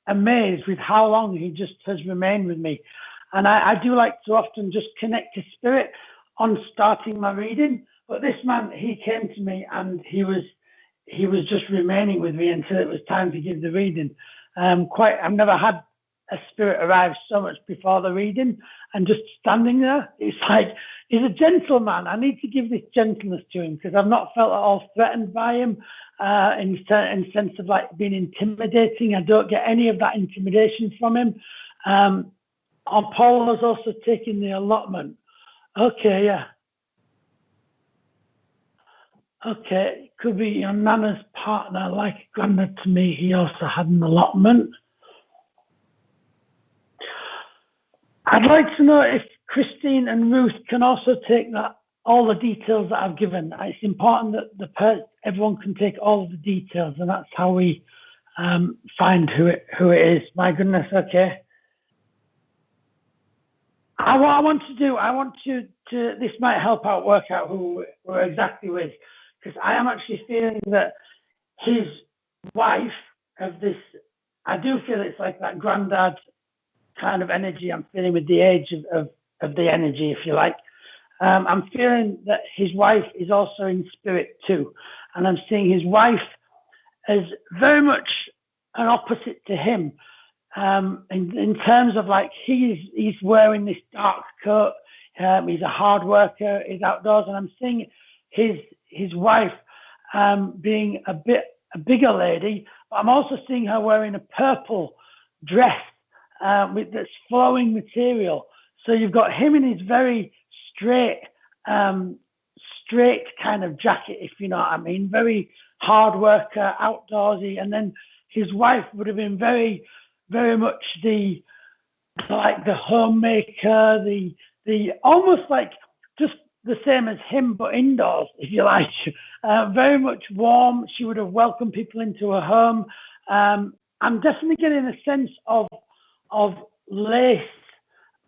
B: amazed with how long he just has remained with me. And I do like to often just connect to spirit on starting my reading. But this man, he came to me and he was just remaining with me until it was time to give the reading. I've never had a spirit arrive so much before the reading and just standing there. It's like, he's a gentleman. I need to give this gentleness to him because I've not felt at all threatened by him in sense of like being intimidating. I don't get any of that intimidation from him. Paul has also taken the allotment. Okay, yeah. Okay, could be your Nana's partner, like a granddad to me. He also had an allotment. I'd like to know if Christine and Ruth can also take all the details that I've given. It's important that everyone can take all of the details, and that's how we find who it is. My goodness, okay. What I want to this might help out work out who we're exactly with, because I am actually feeling that his wife of this, I do feel it's like that granddad kind of energy I'm feeling with the age of the energy, if you like. I'm feeling that his wife is also in spirit too, and I'm seeing his wife as very much an opposite to him. In terms of like he's wearing this dark coat, he's a hard worker, he's outdoors, and I'm seeing his wife being a bigger lady, but I'm also seeing her wearing a purple dress with this flowing material. So you've got him in his very straight kind of jacket, if you know what I mean, very hard worker, outdoorsy, and then his wife would have been very, very much the homemaker, the almost like just the same as him, but indoors, if you like. Very much warm. She would have welcomed people into her home. I'm definitely getting a sense of lace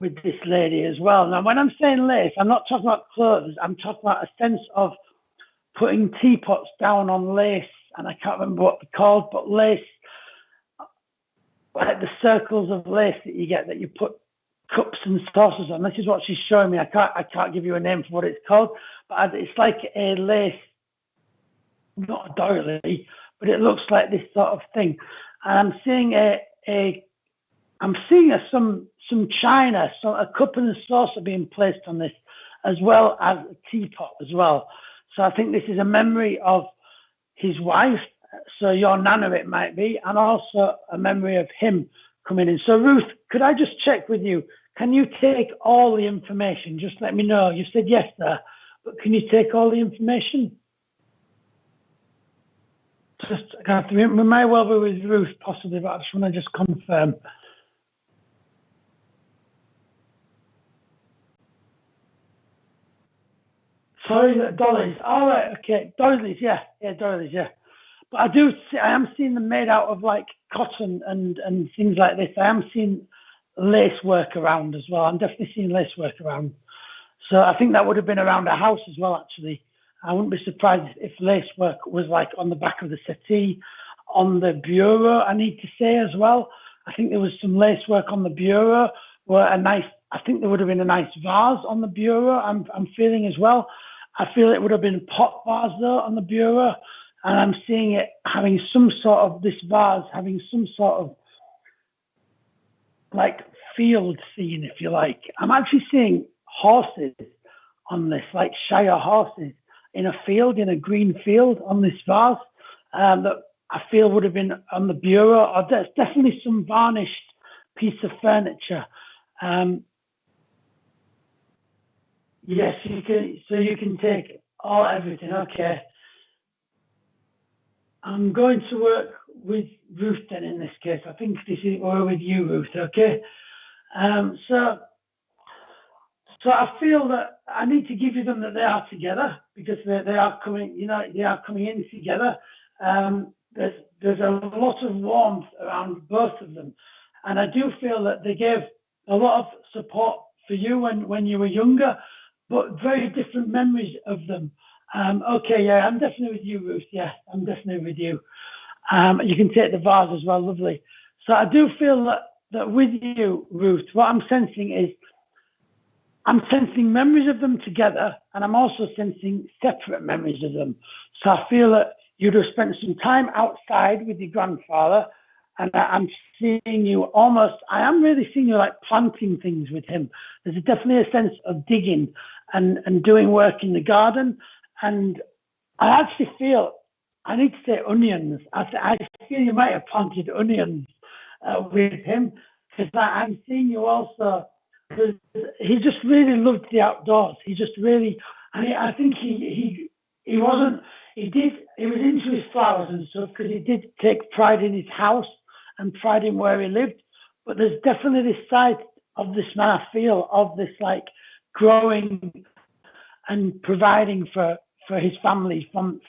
B: with this lady as well. Now, when I'm saying lace, I'm not talking about clothes. I'm talking about a sense of putting teapots down on lace, and I can't remember what they're called, but lace, like the circles of lace that you get that you put cups and saucers on. This is what she's showing me. I can't give you a name for what it's called, but it's like a lace, not a doily, but it looks like this sort of thing. And I'm seeing some china, so a cup and a saucer being placed on this, as well as a teapot as well. So I think this is a memory of his wife, so your nana it might be, and also a memory of him coming in. So Ruth, could I just check with you? Can you take all the information? Just let me know. You said yes there, but can you take all the information? We might well be with Ruth possibly, but I just want to just confirm. Sorry, dollies. All right, okay, doilies, yeah, doilies, yeah. But I am seeing them made out of like cotton and things like this. I am seeing lace work around as well. I'm definitely seeing lace work around. So I think that would have been around a house as well, actually. I wouldn't be surprised if lace work was like on the back of the settee, on the bureau, I need to say as well. I think there was some lace work on the bureau, I think there would have been a nice vase on the bureau, I'm feeling as well. I feel it would have been a pot vase though on the bureau, and I'm seeing it having some sort of, this vase having some sort of like field scene, if you like. I'm actually seeing horses on this, like Shire horses in a field, in a green field on this vase that I feel would have been on the bureau, or there's definitely some varnished piece of furniture. Yes, you can take everything. Okay. I'm going to work with Ruth then in this case. I think we're with you, Ruth. Okay. So I feel that I need to give you them that they are together, because they are coming. They are coming in together. There's a lot of warmth around both of them, and I do feel that they gave a lot of support for you when you were younger, but very different memories of them. Okay, yeah, I'm definitely with you, Ruth. Yeah, I'm definitely with you. You can take the vase as well, lovely. So I do feel that with you, Ruth, what I'm sensing is I'm sensing memories of them together, and I'm also sensing separate memories of them. So I feel that you'd have spent some time outside with your grandfather, and I'm seeing you I am really seeing you like planting things with him. There's definitely a sense of digging and doing work in the garden. And I actually feel, I need to say onions. I feel you might have planted onions with him, because I'm seeing you also, because he just really loved the outdoors. He just really, I think he was into his flowers and stuff, because he did take pride in his house and pride in where he lived. But there's definitely this side of this man, I feel, of this like growing and providing for his family from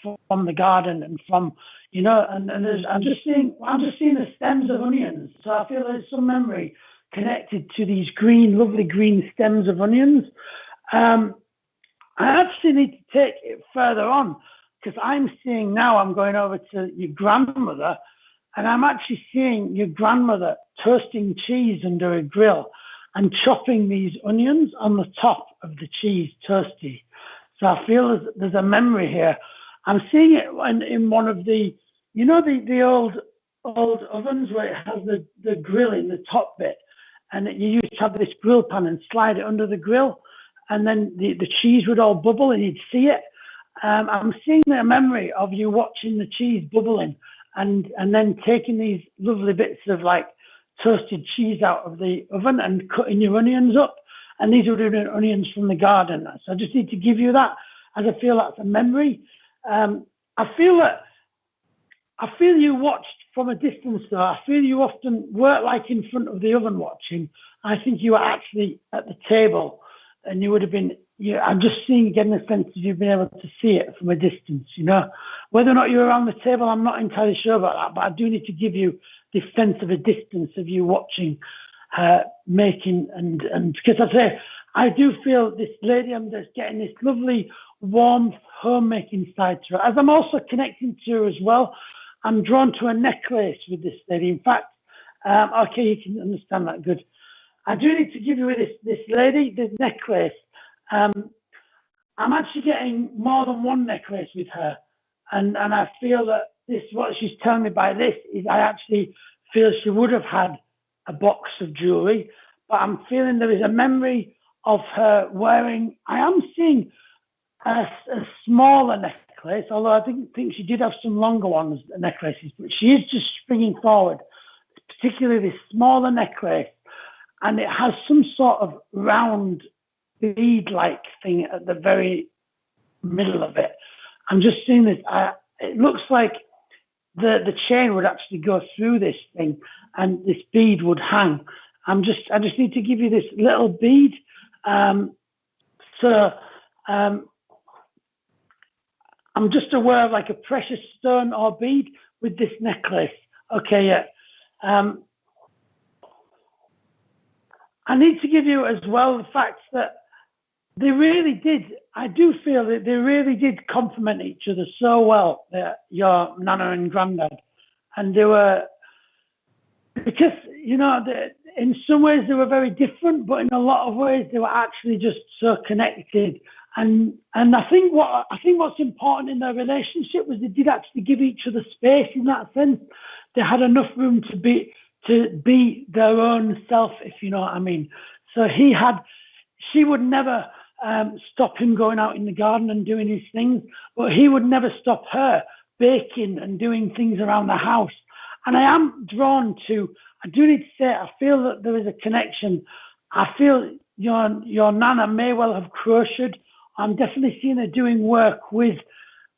B: the garden and from, and I'm just seeing the stems of onions. So I feel there's some memory connected to these lovely green stems of onions. I actually need to take it further on, because I'm seeing now, I'm going over to your grandmother, and I'm actually seeing your grandmother toasting cheese under a grill and chopping these onions on the top of the cheese toasty. So I feel there's a memory here. I'm seeing it in one of the, the old ovens where it has the grill in the top bit, and you used to have this grill pan and slide it under the grill, and then the cheese would all bubble and you'd see it. I'm seeing a memory of you watching the cheese bubbling and then taking these lovely bits of like toasted cheese out of the oven and cutting your onions up. And these would have been onions from the garden. So I just need to give you that, as I feel that's a memory. I feel you watched from a distance though. I feel you often weren't like in front of the oven watching. I think you were actually at the table, and you would have been, I'm just getting a sense of you being able to see it from a distance, Whether or not you were around the table, I'm not entirely sure about that, but I do need to give you defense of a distance of you watching her making, and because I say, I do feel this lady, I'm just getting this lovely warmth, homemaking side to her. As I'm also connecting to her as well, I'm drawn to a necklace with this lady. In fact, okay, you can understand that good. I do need to give you this lady, this necklace. I'm actually getting more than one necklace with her, and I feel that this, what she's telling me by this, is I actually feel she would have had a box of jewelry, but I'm feeling there is a memory of her wearing. I am seeing a smaller necklace, although I think she did have some longer ones, necklaces, but she is just springing forward, particularly this smaller necklace, and it has some sort of round bead-like thing at the very middle of it. I'm just seeing this. It looks like the chain would actually go through this thing, and this bead would hang. I just need to give you this little bead. I'm just aware of like a precious stone or bead with this necklace. Okay, yeah. I need to give you as well the fact that they really did. I do feel that they really did complement each other so well, your Nana and Granddad. And they were, because, you know, in some ways they were very different, but in a lot of ways they were actually just so connected. And I think what's important in their relationship was they did actually give each other space in that sense. They had enough room to be their own self, if you know what I mean. So she would never stop him going out in the garden and doing his things, but he would never stop her baking and doing things around the house. And I am drawn to, I do need to say, I feel that there is a connection. I feel your Nana may well have crocheted. I'm definitely seeing her doing work with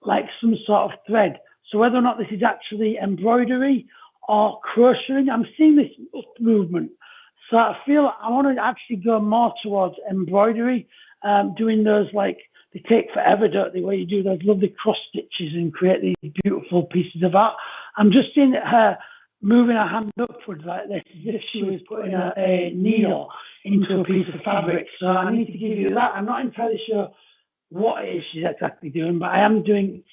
B: like some sort of thread. So whether or not this is actually embroidery or crocheting, I'm seeing this movement. So I feel I want to actually go more towards embroidery, doing those, like, they take forever, don't they, where you do those lovely cross stitches and create these beautiful pieces of art. I'm just seeing her moving her hand upwards like this, as if she was putting a needle into a piece of fabric. So I need to give you that. I'm not entirely sure what it is she's exactly doing, but I am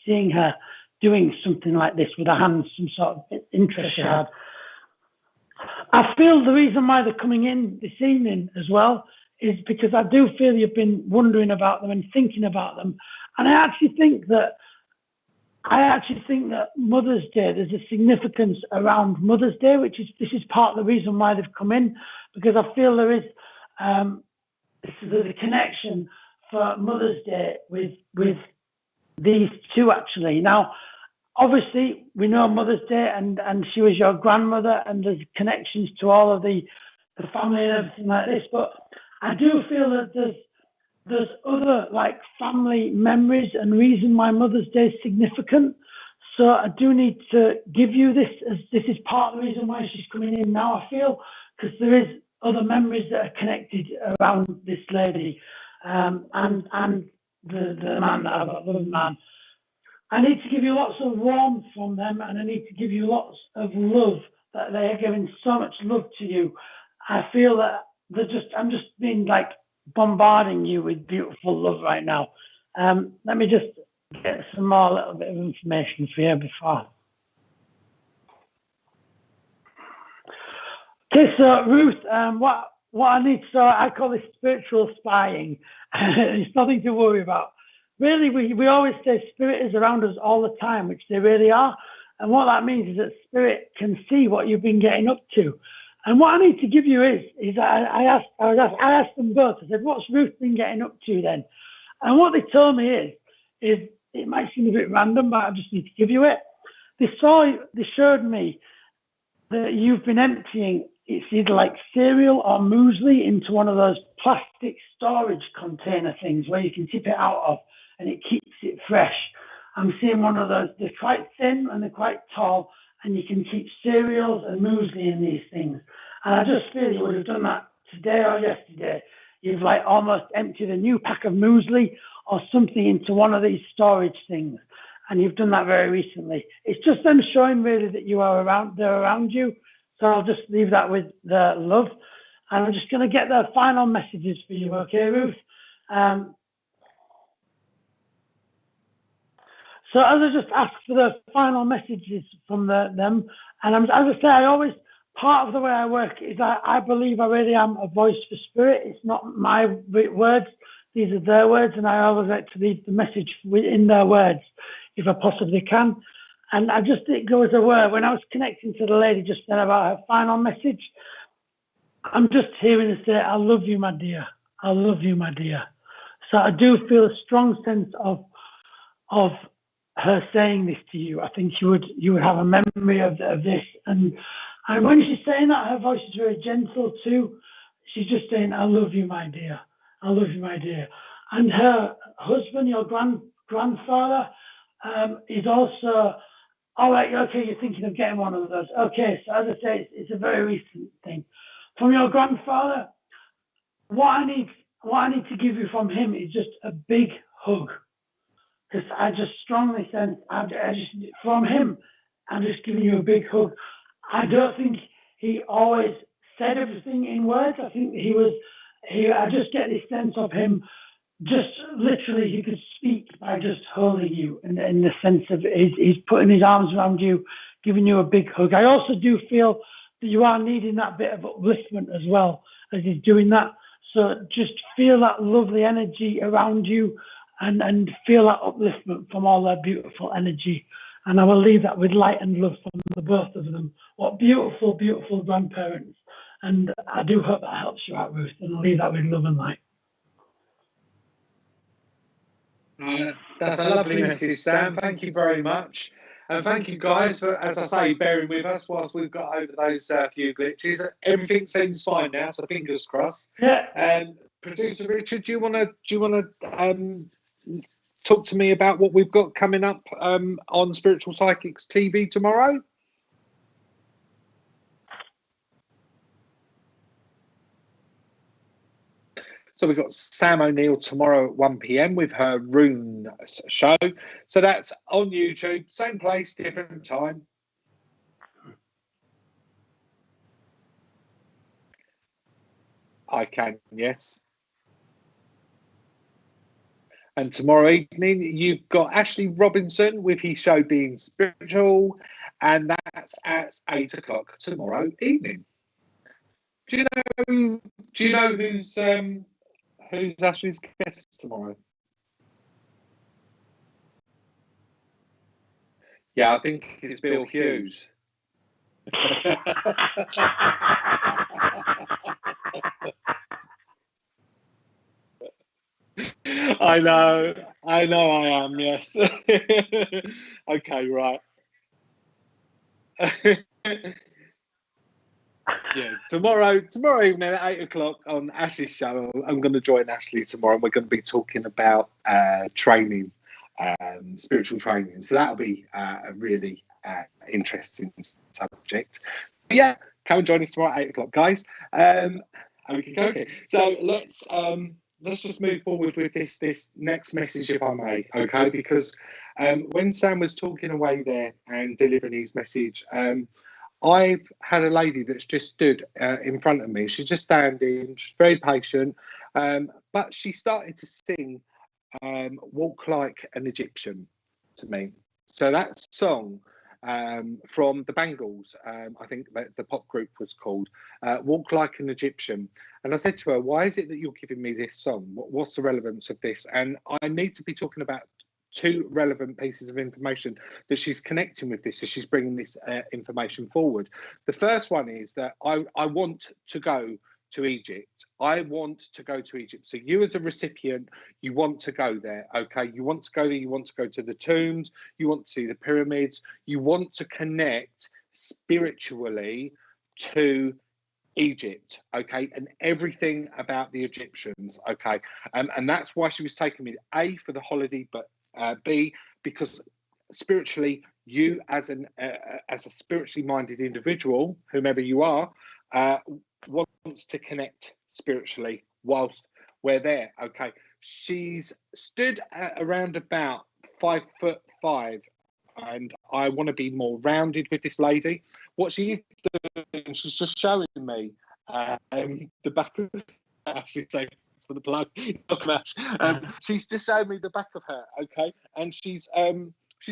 B: seeing her doing something like this with her hands, some sort of interest she had. I feel the reason why they're coming in this evening as well is because I do feel you've been wondering about them and thinking about them. And I actually think that Mother's Day, there's a significance around Mother's Day, this is part of the reason why they've come in, because I feel there is the connection for Mother's Day with these two actually. Now, obviously, we know Mother's Day, and she was your grandmother, and there's connections to all of the family and everything like this. But I do feel that there's other like family memories and reason why Mother's Day is significant. So I do need to give you this, as this is part of the reason why she's coming in now, I feel, because there is other memories that are connected around this lady, and the man that I've got, the man. I need to give you lots of warmth from them, and I need to give you lots of love, that they are giving so much love to you. I feel that I'm just being like bombarding you with beautiful love right now. Let me just get some more little bit of information for you before. Okay, so Ruth, what I need, so I call this spiritual spying. It's nothing to worry about. Really, we always say spirit is around us all the time, which they really are. And what that means is that spirit can see what you've been getting up to. And what I need to give you is I asked them both. I said, "What's Ruth been getting up to then?" And what they told me is it might seem a bit random, but I just need to give you it. They showed me that you've been emptying, it's either like cereal or muesli, into one of those plastic storage container things where you can tip it out of, and it keeps it fresh. I'm seeing one of those. They're quite thin and they're quite tall, and you can keep cereals and muesli in these things. And I just feel you would have done that today or yesterday. You've like almost emptied a new pack of muesli or something into one of these storage things, and you've done that very recently. It's just them showing really that you are around. They're around you. So I'll just leave that with the love. And I'm just going to get the final messages for you, okay, Ruth? So as I just asked for the final messages from them, and as I say, I always, part of the way I work is I believe I really am a voice for spirit. It's not my words, these are their words, and I always like to leave the message within their words if I possibly can. And it goes away. When I was connecting to the lady just then about her final message, I'm just hearing her say, I love you, my dear. I love you, my dear. So I do feel a strong sense of her saying this to you. I think you would have a memory of this. And when she's saying that, her voice is very gentle too. She's just saying, I love you, my dear. I love you, my dear. And her husband, your grandfather, is also, all right, okay, you're thinking of getting one of those. Okay, so as I say, it's a very recent thing. From your grandfather, what I need to give you from him is just a big hug. Because I just strongly sense, from him, I'm just giving you a big hug. I don't think he always said everything in words. I think I just get this sense of him, just literally he could speak by just holding you, and in the sense of he's putting his arms around you, giving you a big hug. I also do feel that you are needing that bit of upliftment as well as he's doing that. So just feel that lovely energy around you, and feel that upliftment from all that beautiful energy. And I will leave that with light and love from the both of them. What beautiful, beautiful grandparents. And I do hope that helps you out, Ruth, and I'll leave that with love and light.
A: That's a lovely message, Sam. Thank you very much. And thank you guys for, as I say, bearing with us whilst we've got over those few glitches. Everything seems fine now, so fingers crossed.
B: Yeah.
A: And producer Richard, do you want to talk to me about what we've got coming up on Spiritual Psychics TV tomorrow? So we've got Sam O'Neill tomorrow at 1 p.m. with her Rune show. So that's on YouTube, same place, different time. I can, yes. And tomorrow evening, you've got Ashley Robinson with his show Being Spiritual, and that's at 8 o'clock tomorrow evening. Do you know who's Ashley's guest tomorrow? Yeah, I think it's Bill Hughes. I know I am, yes. Okay, right. Yeah, tomorrow evening at 8 o'clock on Ashley's show, I'm going to join Ashley tomorrow, and we're going to be talking about training, spiritual training. So that'll be a really interesting subject. But yeah, come and join us tomorrow at 8 o'clock, guys. Okay. So let's just move forward with this next message, if I may, okay? Because when Sam was talking away there and delivering his message, I've had a lady that's just stood in front of me. She's just standing, she's very patient, but she started to sing Walk Like an Egyptian to me. So that song from the Bangles, I think that the pop group was called, Walk Like an Egyptian. And I said to her, why is it that you're giving me this song? What's the relevance of this? And I need to be talking about two relevant pieces of information that she's connecting with this, so she's bringing this information forward. The first one is that I want to go to Egypt. I want to go to Egypt. So you as a recipient, you want to go there, okay? You want to go there, you want to go to the tombs, you want to see the pyramids, you want to connect spiritually to Egypt, okay, and everything about the Egyptians, okay, and that's why she was taking me, A, for the holiday, but B, because spiritually, you as a spiritually minded individual, whomever you are, wants to connect spiritually whilst we're there. Okay, she's stood at around about 5'5", and I want to be more rounded with this lady. what she is doing, she's just showing me the back of, I should say, for the plug, she's just showing me the back of her, okay, and she's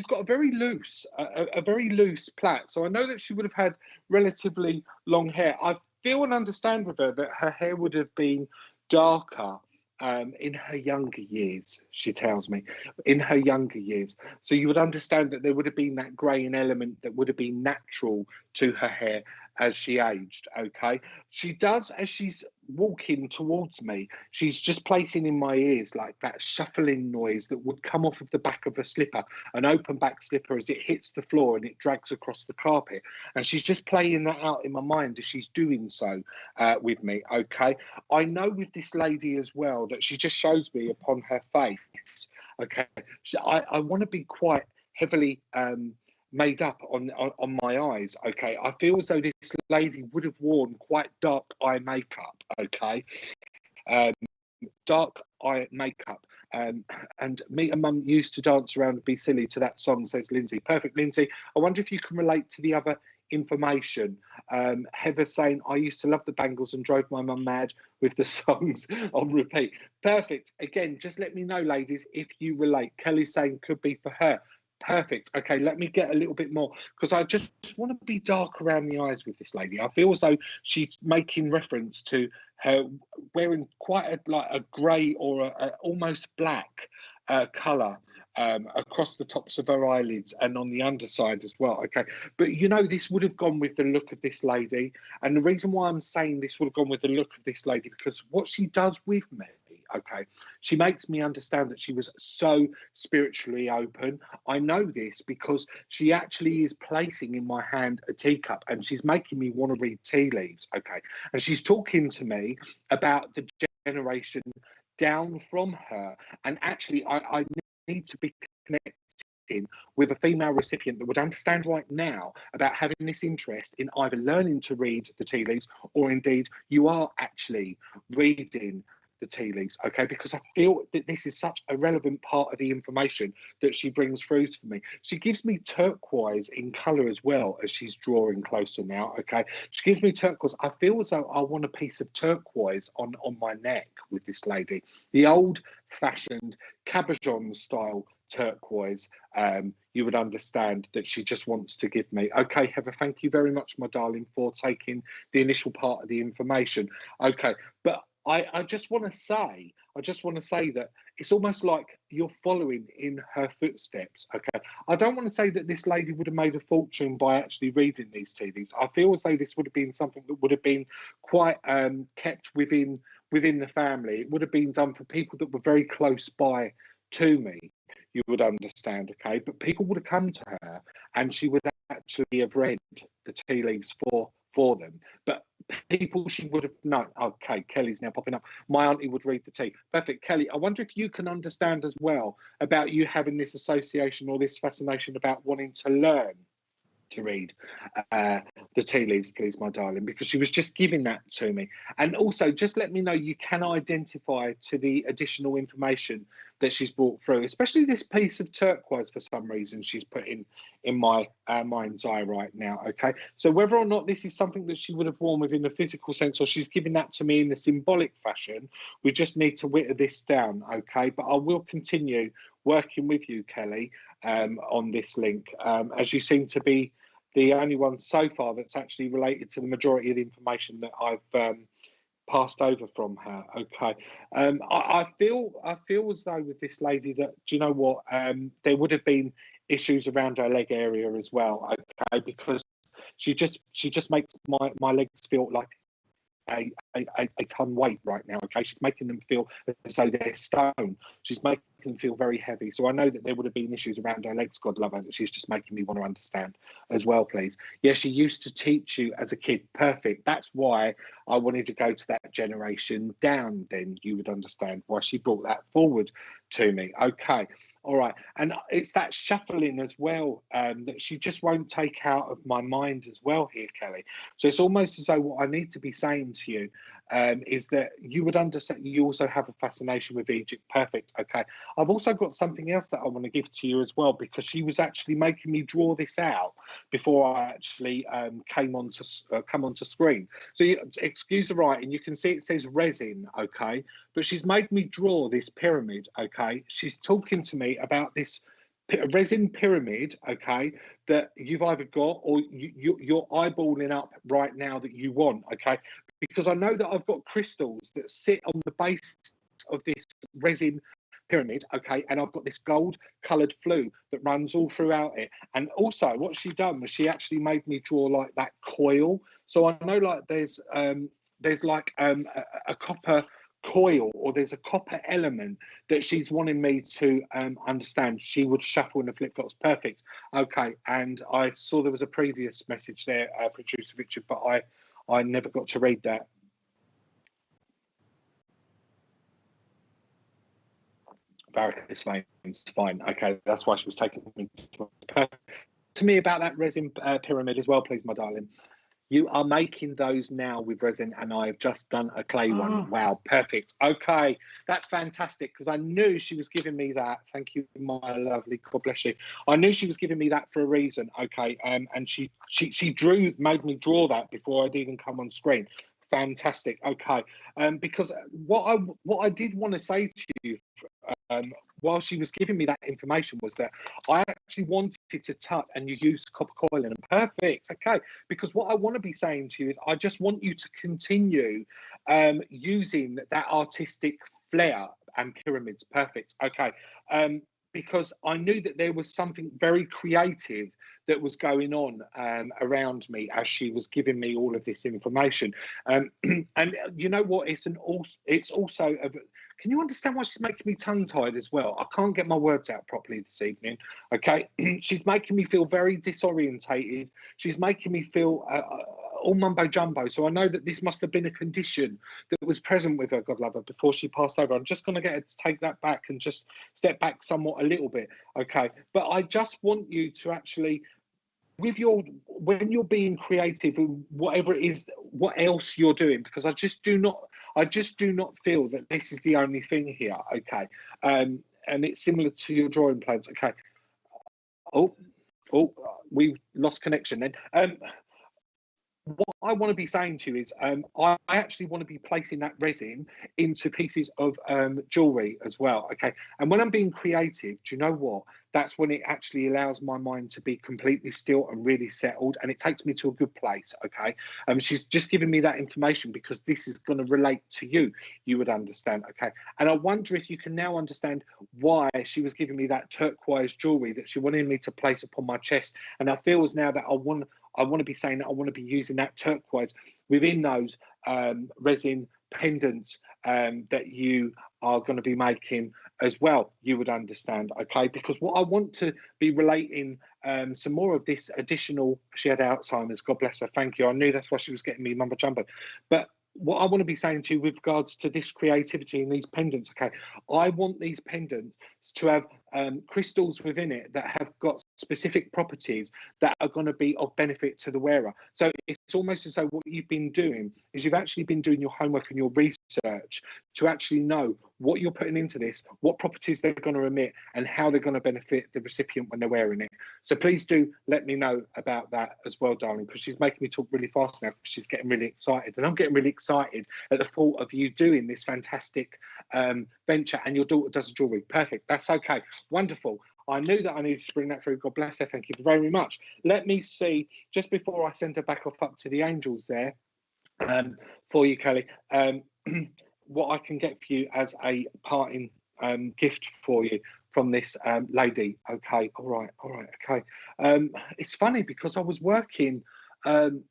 A: got a very loose plait. So I know that she would have had relatively long hair. I feel and understand with her that her hair would have been darker in her younger years, she tells me, in her younger years. So you would understand that there would have been that greying element that would have been natural to her hair as she aged, okay? She does, as she's walking towards me, she's just placing in my ears like that shuffling noise that would come off of the back of a slipper, an open back slipper, as it hits the floor and it drags across the carpet. And she's just playing that out in my mind as she's doing so with me, okay? I know with this lady as well that she just shows me upon her face, okay? I want to be quite heavily made up on my eyes, okay? I feel as though this lady would have worn quite dark eye makeup, okay? Dark eye makeup. And me and Mum used to dance around and be silly to that song, says Lindsay. Perfect, Lindsay. I wonder if you can relate to the other information. Heather saying, I used to love the Bangles and drove my mum mad with the songs on repeat. Perfect. Again, just let me know, ladies, if you relate. Kelly's saying could be for her. Perfect. Okay, let me get a little bit more, because I just want to be dark around the eyes with this lady. I feel as though she's making reference to her wearing quite a grey or a almost black colour across the tops of her eyelids and on the underside as well. Okay, but you know, this would have gone with the look of this lady. And the reason why I'm saying this would have gone with the look of this lady, because what she does with me, okay, she makes me understand that she was so spiritually open. I know this because she actually is placing in my hand a teacup and she's making me want to read tea leaves, okay, and she's talking to me about the generation down from her. And actually I need to be connected with a female recipient that would understand right now about having this interest in either learning to read the tea leaves, or indeed you are actually reading the tea leaves, okay? Because I feel that this is such a relevant part of the information that she brings through to me. She gives me turquoise in colour as well as she's drawing closer now, okay? She gives me turquoise. I feel as though I want a piece of turquoise on my neck with this lady. The old-fashioned cabochon style turquoise, you would understand that she just wants to give me. Okay, Heather, thank you very much, my darling, for taking the initial part of the information. Okay, but I just want to say, that it's almost like you're following in her footsteps, okay? I don't want to say that this lady would have made a fortune by actually reading these tea leaves. I feel as though this would have been something that would have been quite kept within the family. It would have been done for people that were very close by to me, you would understand, okay? But people would have come to her and she would actually have read the tea leaves for them. But people she would have known. Okay, Kelly's now popping up. My auntie would read the tea. Perfect. Kelly, I wonder if you can understand as well about you having this association or this fascination about wanting to learn to read the tea leaves, please, my darling, because she was just giving that to me. And also, just let me know you can identify to the additional information that she's brought through, especially this piece of turquoise for some reason she's put in my mind's eye right now, okay? So whether or not this is something that she would have worn within the physical sense, or she's giving that to me in the symbolic fashion, we just need to whittle this down, okay? But I will continue working with you, Kelly, on this link, as you seem to be the only one so far that's actually related to the majority of the information that I've passed over from her. Okay, I feel as though with this lady that, do you know what, there would have been issues around her leg area as well. Okay, because she just makes my legs feel like a ton weight right now. Okay, she's making them feel as though they're stone. She's making them feel very heavy. So I know that there would have been issues around her legs, God love her, that she's just making me want to understand as well, please. Yeah, she used to teach you as a kid. Perfect. That's why I wanted to go to that generation down. Then you would understand why she brought that forward to me. Okay, all right. And it's that shuffling as well that she just won't take out of my mind as well here, Kelly. So it's almost as though what I need to be saying to you is that you would understand. You also have a fascination with Egypt. Perfect. Okay. I've also got something else that I want to give to you as well, because she was actually making me draw this out before I actually come onto screen. So excuse the writing. You can see it says resin. Okay. But she's made me draw this pyramid. Okay. She's talking to me about this resin pyramid, okay, that you've either got or you're eyeballing up right now that you want, okay, because I know that I've got crystals that sit on the base of this resin pyramid, okay, and I've got this gold coloured flue that runs all throughout it. And also what she done was she actually made me draw like that coil. So I know like there's like a copper coil, or there's a copper element that she's wanting me to understand. She would shuffle in the flip-flops. Perfect. Okay. And I saw there was a previous message there, producer Richard, but I never got to read that. Varicose veins, fine. Okay, that's why she was taking me to me about that resin pyramid as well, please, my darling. You are making those now with resin, and I've just done a clay one. Wow, perfect. Okay, that's fantastic, because I knew she was giving me that. Thank you, my lovely. God bless you. I knew she was giving me that for a reason. Okay, and she made me draw that before I'd even come on screen. Fantastic. Okay, because what I did want to say to you while she was giving me that information was that I actually wanted to touch, and you used copper coil in them. Perfect. Okay, because what I want to be saying to you is I just want you to continue using that artistic flair and pyramids. Perfect. Okay, because I knew that there was something very creative that was going on around me as she was giving me all of this information. And you know what? It's also can you understand why she's making me tongue-tied as well? I can't get my words out properly this evening. Okay, she's making me feel very disorientated. She's making me feel all mumbo jumbo. So I know that this must have been a condition that was present with her, God love her, before she passed over. I'm just going to get her to take that back and just step back somewhat a little bit. Okay, but I just want you to actually, when you're being creative, whatever it is, what else you're doing, because I just do not feel that this is the only thing here. Okay, and it's similar to your drawing plans. Okay. Oh, we lost connection then. What I want to be saying to you is I actually want to be placing that resin into pieces of jewelry as well. Okay, and when I'm being creative, do you know what? That's when it actually allows my mind to be completely still and really settled, and it takes me to a good place. Okay, she's just giving me that information because this is going to relate to you. You would understand. Okay, and I wonder if you can now understand why she was giving me that turquoise jewelry that she wanted me to place upon my chest, and I feel as now that I want to be saying that I want to be using that turquoise within those resin pendants that you are going to be making as well. You would understand, okay? Because what I want to be relating some more of this additional, she had Alzheimer's, God bless her, thank you. I knew that's why she was getting me mumbo jumbo. But what I want to be saying to you with regards to this creativity and these pendants, okay, I want these pendants to have crystals within it that have got specific properties that are going to be of benefit to the wearer. So it's almost as though what you've been doing is you've actually been doing your homework and your research to actually know what you're putting into this, what properties they're going to emit, and how they're going to benefit the recipient when they're wearing it. So please do let me know about that as well, darling, because she's making me talk really fast now because she's getting really excited, and I'm getting really excited at the thought of you doing this fantastic venture, and your daughter does jewelry. Perfect. That's okay. Wonderful. I knew that I needed to bring that through. God bless her. Thank you very much. Let me see, just before I send her back off up to the angels there, for you, Kelly, what I can get for you as a parting gift for you from this lady. Okay, all right, okay. It's funny because I was working on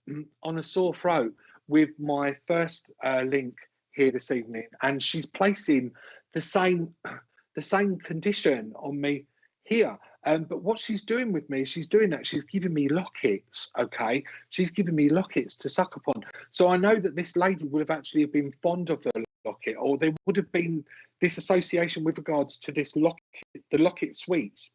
A: a sore throat with my first link here this evening, and she's placing the same condition on me here. But what she's doing with me, she's giving me lockets, okay? She's giving me lockets to suck upon. So I know that this lady would have actually been fond of the locket, or there would have been this association with regards to this locket, the locket sweets.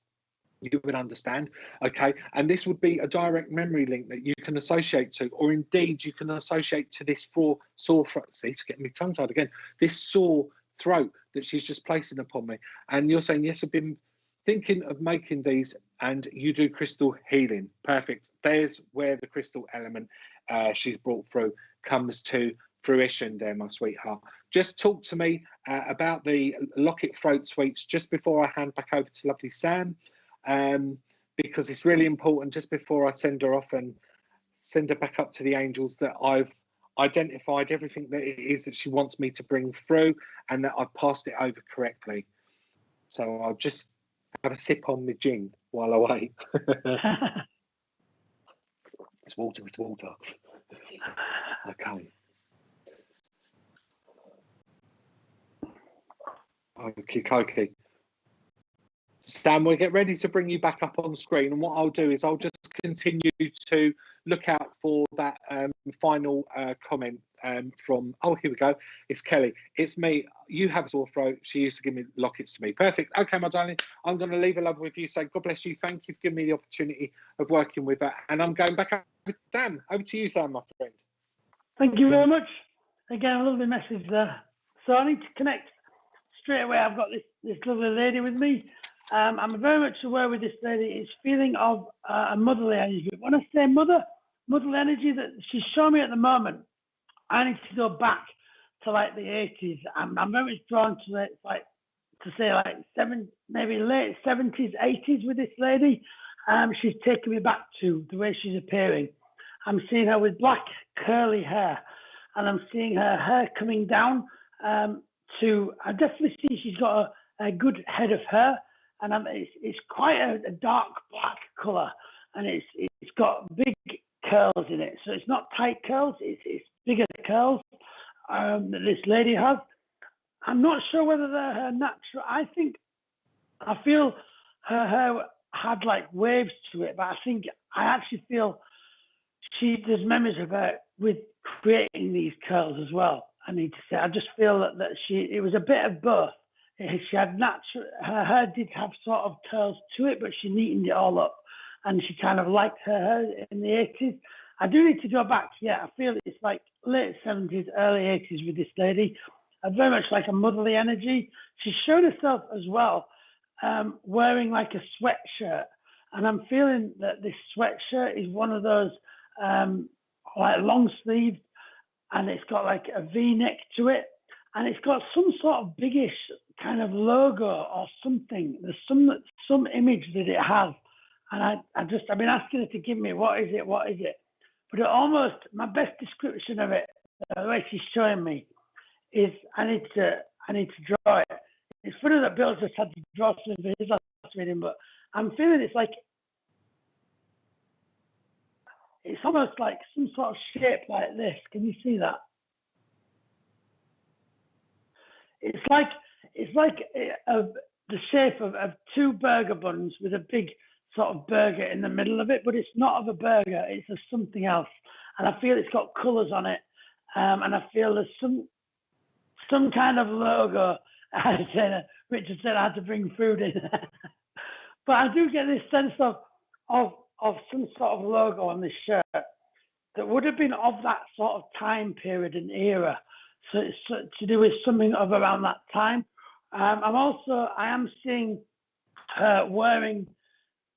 A: you would understand. Okay, and this would be a direct memory link that you can associate to, or indeed you can associate to this sore throat. See, it's getting me tongue tied again. This sore throat that she's just placing upon me. And you're saying, yes, I've been thinking of making these, and you do crystal healing. Perfect. There's where the crystal element she's brought through comes to fruition there, my sweetheart. Just talk to me about the Locket Throat Sweets just before I hand back over to lovely Sam, because it's really important just before I send her off and send her back up to the angels that I've identified everything that it is that she wants me to bring through and that I've passed it over correctly. So I'll just have a sip on my gin while I wait. It's water, it's water. Okay. Okay. Sam, we'll get ready to bring you back up on screen. And what I'll do is I'll just continue to look out for that final comment from, oh, here we go. It's Kelly. It's me. You have a sore throat. She used to give me lockets to me. Perfect. Okay, my darling. I'm going to leave a love with you. Say, God bless you. Thank you for giving me the opportunity of working with her. And I'm going back up with Sam. Over to you, Sam, my friend.
B: Thank you very much. Again, a lovely message there. So I need to connect straight away. I've got this lovely lady with me. I'm very much aware with this lady. It's feeling of a motherly energy. When I say motherly energy that she's showing me at the moment, I need to go back to like the 80s. I'm very much drawn to it, maybe late 70s, 80s with this lady. She's taking me back to the way she's appearing. I'm seeing her with black curly hair, and I'm seeing her hair coming down I definitely see she's got a good head of hair, and it's quite a dark black colour, and it's got big curls in it. So it's not tight curls, it's bigger curls that this lady has. I'm not sure whether they're her natural. I feel her hair had like waves to it, but I actually feel there's memories of her with creating these curls as well. I need to say, I just feel that it was a bit of both. She had her hair did have sort of curls to it, but she neatened it all up, and she kind of liked her hair in the 80s. I do need to go back. Yeah, I feel it's like late 70s, early 80s with this lady. Very much like a motherly energy. She showed herself as well wearing like a sweatshirt, and I'm feeling that this sweatshirt is one of those like long sleeved, and it's got like a V-neck to it, and it's got some sort of biggish kind of logo or something. There's some image that it has, and I've been asking her to give me what is it, but my best description of it, the way she's showing me, is I need to draw it. It's funny that Bill just had to draw something for his last reading, but I'm feeling it's almost like some sort of shape like this. Can you see that? It's like the shape of two burger buns with a big sort of burger in the middle of it, but it's not of a burger. It's of something else, and I feel it's got colours on it, and I feel there's some kind of logo. Richard said I had to bring food in, but I do get this sense of some sort of logo on this shirt that would have been of that sort of time period and era. So it's to do with something of around that time. I am seeing her wearing,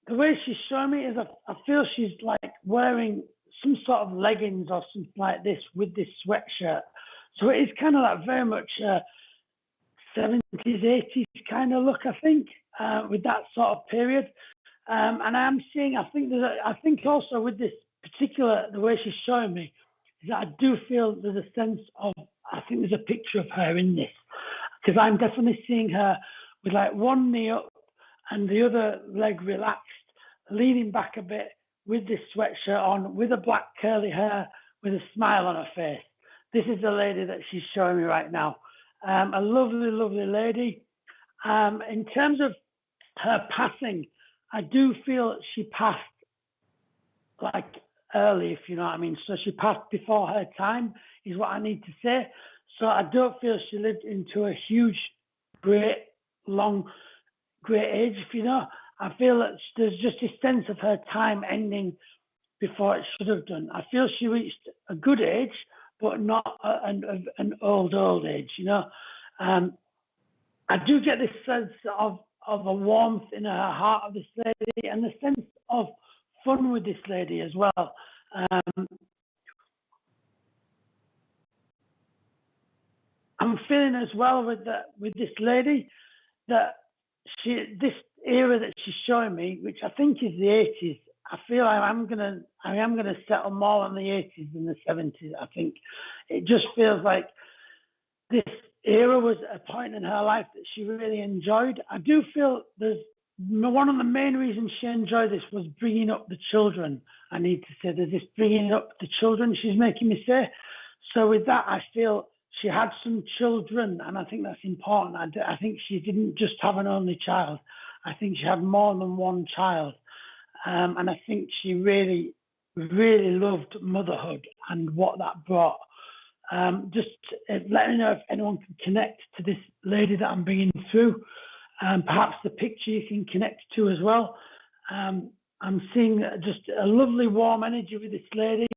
B: the way she's showing me is I feel she's like wearing some sort of leggings or something like this with this sweatshirt. So it is kind of like very much 70s, 80s kind of look, I think, with that sort of period. And I'm seeing, I think also with this particular, the way she's showing me, is that I do feel there's a sense of, I think there's a picture of her in this, because I'm definitely seeing her with like one knee up and the other leg relaxed, leaning back a bit with this sweatshirt on, with a black curly hair, with a smile on her face. This is the lady that she's showing me right now. A lovely, lovely lady. In terms of her passing, I do feel she passed like early, if you know what I mean. So she passed before her time, is what I need to say. So I don't feel she lived into a huge, great age, if you know. I feel that there's just a sense of her time ending before it should have done. I feel she reached a good age, but not an old age, you know. I do get this sense of a warmth in her heart of this lady, and the sense of fun with this lady as well. I'm feeling as well with this lady that this era that she's showing me, which I think is the 80s. I feel I am gonna settle more on the 80s than the 70s. I think it just feels like this era was a point in her life that she really enjoyed. I do feel there's one of the main reasons she enjoyed this was bringing up the children. I need to say there's this bringing up the children she's making me say. So with that, I feel she had some children, and I think that's important. I think she didn't just have an only child. I think she had more than one child. And I think she really, really loved motherhood and what that brought. Just let me know if anyone can connect to this lady that I'm bringing through. Perhaps the picture you can connect to as well. I'm seeing just a lovely warm energy with this lady.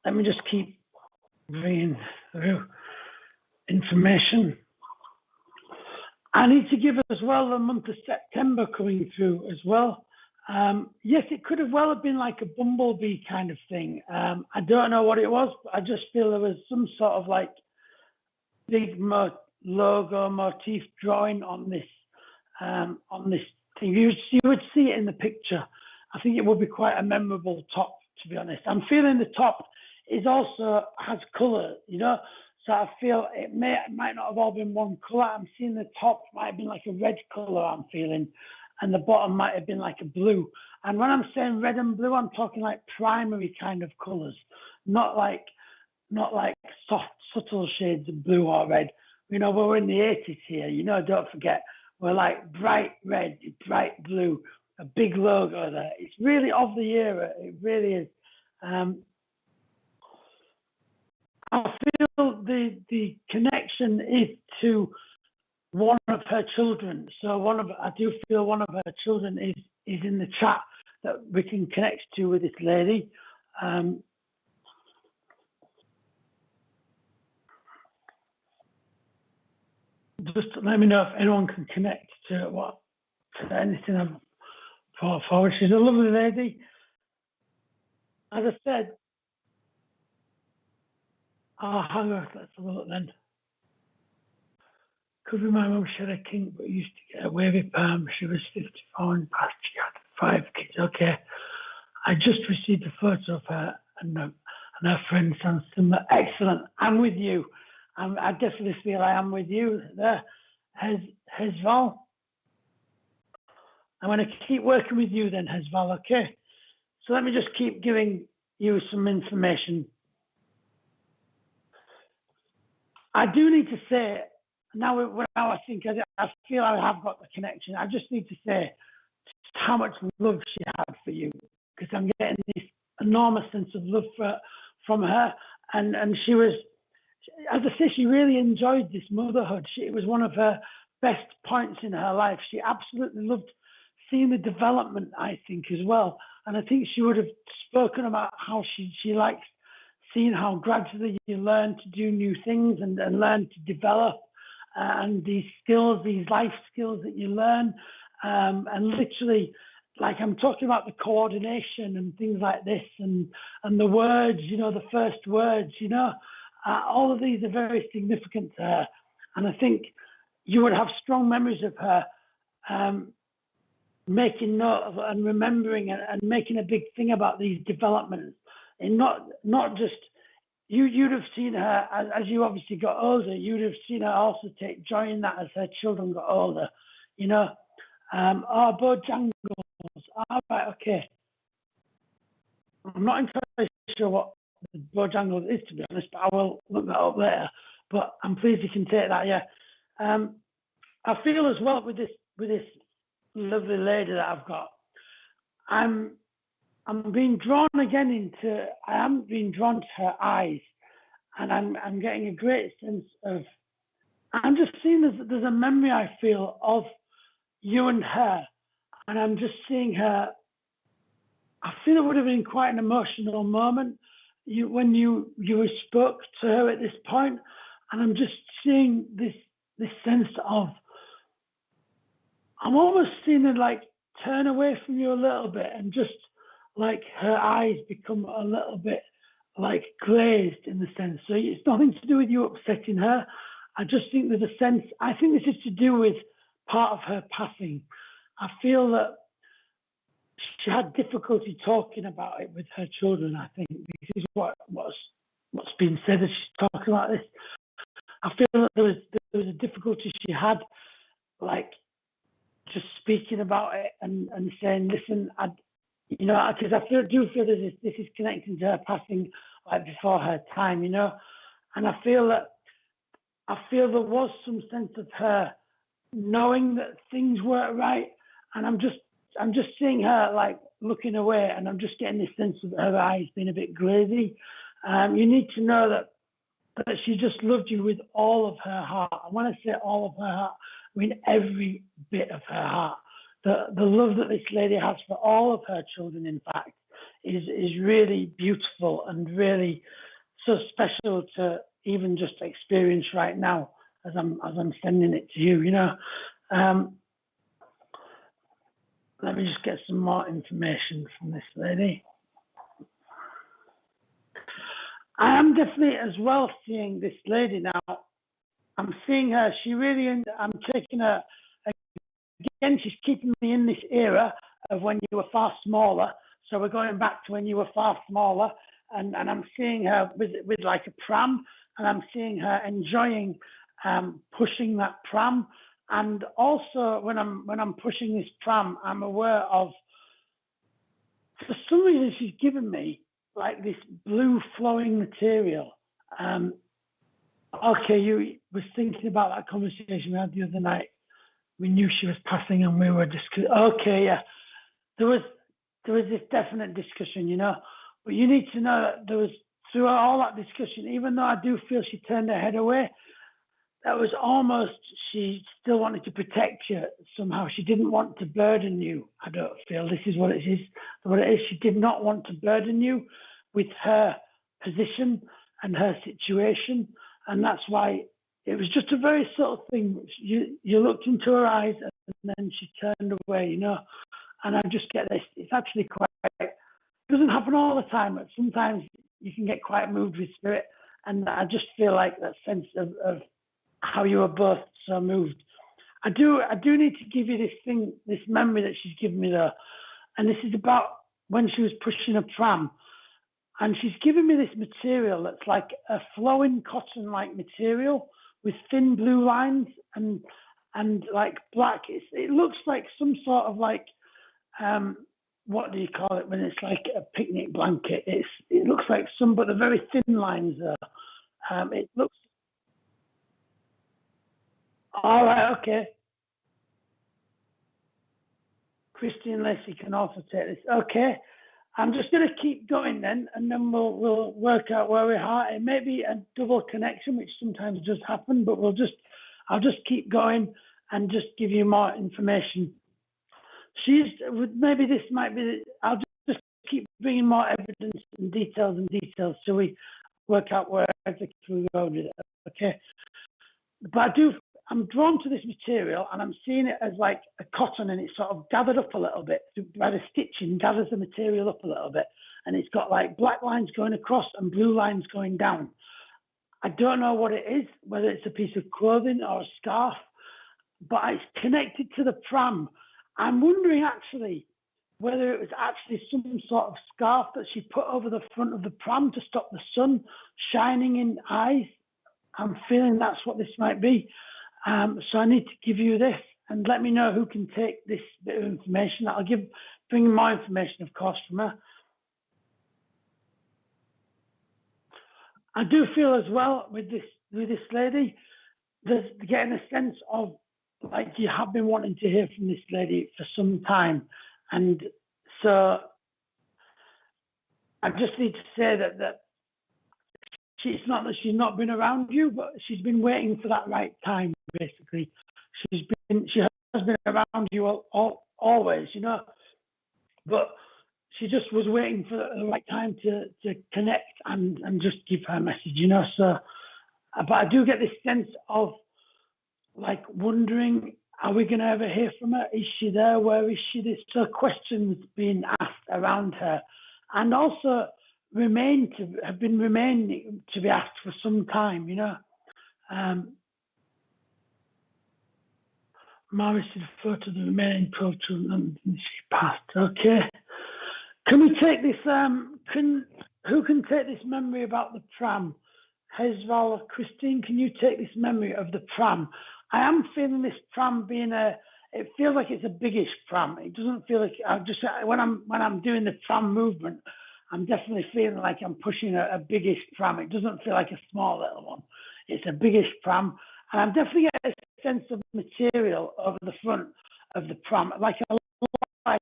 B: Let me just keep bringing through information. I need to give as well the month of September coming through as well. Yes, it could have well have been like a bumblebee kind of thing. I don't know what it was, but I just feel there was some sort of like big logo motif drawing on this thing. You would see it in the picture. I think it would be quite a memorable top, to be honest. I'm feeling the top is also has colour, you know. So I feel it might not have all been one colour. I'm seeing the top might have been like a red colour I'm feeling, and the bottom might have been like a blue. And when I'm saying red and blue, I'm talking like primary kind of colours, not like soft, subtle shades of blue or red. You know, we're in the 80s here, you know, don't forget. We're like bright red, bright blue, a big logo there. It's really of the era. It really is. I feel the connection is to one of her children. So I do feel one of her children is in the chat that we can connect to with this lady. Just let me know if anyone can connect to anything I've brought forward. She's a lovely lady. As I said, hang on, let's have a look then. Could be my mum, she had a king, but used to get a wavy perm. She was 54 and passed. She had 5 kids. Okay. I just received a photo of her and her friend sounds similar. Excellent. I'm with you. I definitely feel I am with you there. Hezval. I'm going to keep working with you then, Hezval, okay? So let me just keep giving you some information. I do need to say, now I think I feel I have got the connection. I just need to say how much love she had for you, because I'm getting this enormous sense of love from her. And she was, as I say, she really enjoyed this motherhood. It was one of her best points in her life. She absolutely loved seeing the development, I think, as well. And I think she would have spoken about how she likes seeing how gradually you learn to do new things and learn to develop and these skills, these life skills that you learn. And literally, like I'm talking about the coordination and things like this and the words, you know, the first words, you know, all of these are very significant to her. And I think you would have strong memories of her making note of and remembering and making a big thing about these developments. And not just, you'd have seen her, as you obviously got older, you'd have seen her also take joy in that as her children got older, you know. Bojangles, right, okay. I'm not entirely sure what the Bojangles is, to be honest, but I will look that up later. But I'm pleased you can take that, yeah. I feel as well with this lovely lady that I've got, I'm being drawn again into, I am being drawn to her eyes, and I'm getting a great sense of, I'm just seeing there's a memory I feel of you and her, and I'm just seeing her. I feel it would have been quite an emotional moment when you spoke to her at this point, and I'm just seeing this sense of, I'm almost seeing her like turn away from you a little bit, and just like her eyes become a little bit like glazed in the sense. So it's nothing to do with you upsetting her. I just think there's a sense, I think this is to do with part of her passing. I feel that she had difficulty talking about it with her children, I think. This is what's been said as she's talking about this. I feel that there was a difficulty she had, like, just speaking about it and saying, listen, because I do feel this is connecting to her passing, like, before her time, and I feel there was some sense of her knowing that things weren't right, and I'm just seeing her like looking away, and I'm just getting this sense of her eyes being a bit glazy. You need to know that she just loved you with all of her heart. And when I say all of her heart, I mean every bit of her heart. The love that this lady has for all of her children, in fact, is really beautiful and really so special to even just experience right now as I'm sending it to you. Let me just get some more information from this lady. I am definitely as well seeing this lady now. I'm seeing her. I'm taking her. Again, she's keeping me in this era of when you were far smaller. So we're going back to when you were far smaller. And I'm seeing her with like a pram. And I'm seeing her enjoying pushing that pram. And also when I'm pushing this pram, I'm aware of, for some reason, she's given me like this blue flowing material. Okay, you was thinking about that conversation we had the other night. We knew she was passing, and we were discussing. Okay, yeah, there was this definite discussion, But you need to know that there was, throughout all that discussion, even though I do feel she turned her head away, that was almost, she still wanted to protect you somehow. She didn't want to burden you. I don't feel this is what it is. She did not want to burden you with her position and her situation. And that's why it was just a very subtle thing. You looked into her eyes and then she turned away, And I just get this. It's actually quite, it doesn't happen all the time, but sometimes you can get quite moved with spirit. And I just feel like that sense of how you were both so moved. I do need to give you this memory that she's given me though. And this is about when she was pushing a pram. And she's given me this material that's like a flowing cotton-like material with thin blue lines and like black. It looks like some sort of like, what do you call it when it's like a picnic blanket? It looks like but they're very thin lines though. It looks, all right, okay. Christian Lacey can also take this. Okay, I'm just going to keep going then, and then we'll work out where we are. It may be a double connection, which sometimes does happen, but I'll just keep going and just give you more information. Maybe this might be. I'll just keep bringing more evidence and details so we work out where exactly we go with it. Okay, but I'm drawn to this material, and I'm seeing it as like a cotton, and it's sort of gathered up a little bit by the stitching, gathers the material up a little bit, and it's got like black lines going across and blue lines going down. I don't know what it is, whether it's a piece of clothing or a scarf, but it's connected to the pram. I'm wondering actually whether it was actually some sort of scarf that she put over the front of the pram to stop the sun shining in eyes. I'm feeling that's what this might be. So I need to give you this, and let me know who can take this bit of information. I'll bring more information, of course, from her. I do feel as well with this lady, there's getting a sense of like you have been wanting to hear from this lady for some time, and so I just need to say that it's not that she's not been around you, but she's been waiting for that right time. Basically, she been around you always, you know, but she just was waiting for the right time to connect and just give her message, you know. So, but I do get this sense of like wondering, are we going to ever hear from her? Is she there? Where is she? There's so questions being asked around her, and also have been remaining to be asked for some time, you know. Maurice did a photo of the remaining proton and she passed. Okay. Can we take this? Who can take this memory about the pram? Hezval or Christine, can you take this memory of the pram? I am feeling this pram being it feels like it's a biggish pram. It doesn't feel like when I'm doing the pram movement, I'm definitely feeling like I'm pushing a biggish pram. It doesn't feel like a small little one. It's a biggish pram, and I'm definitely getting a sense of material over the front of the pram, like a light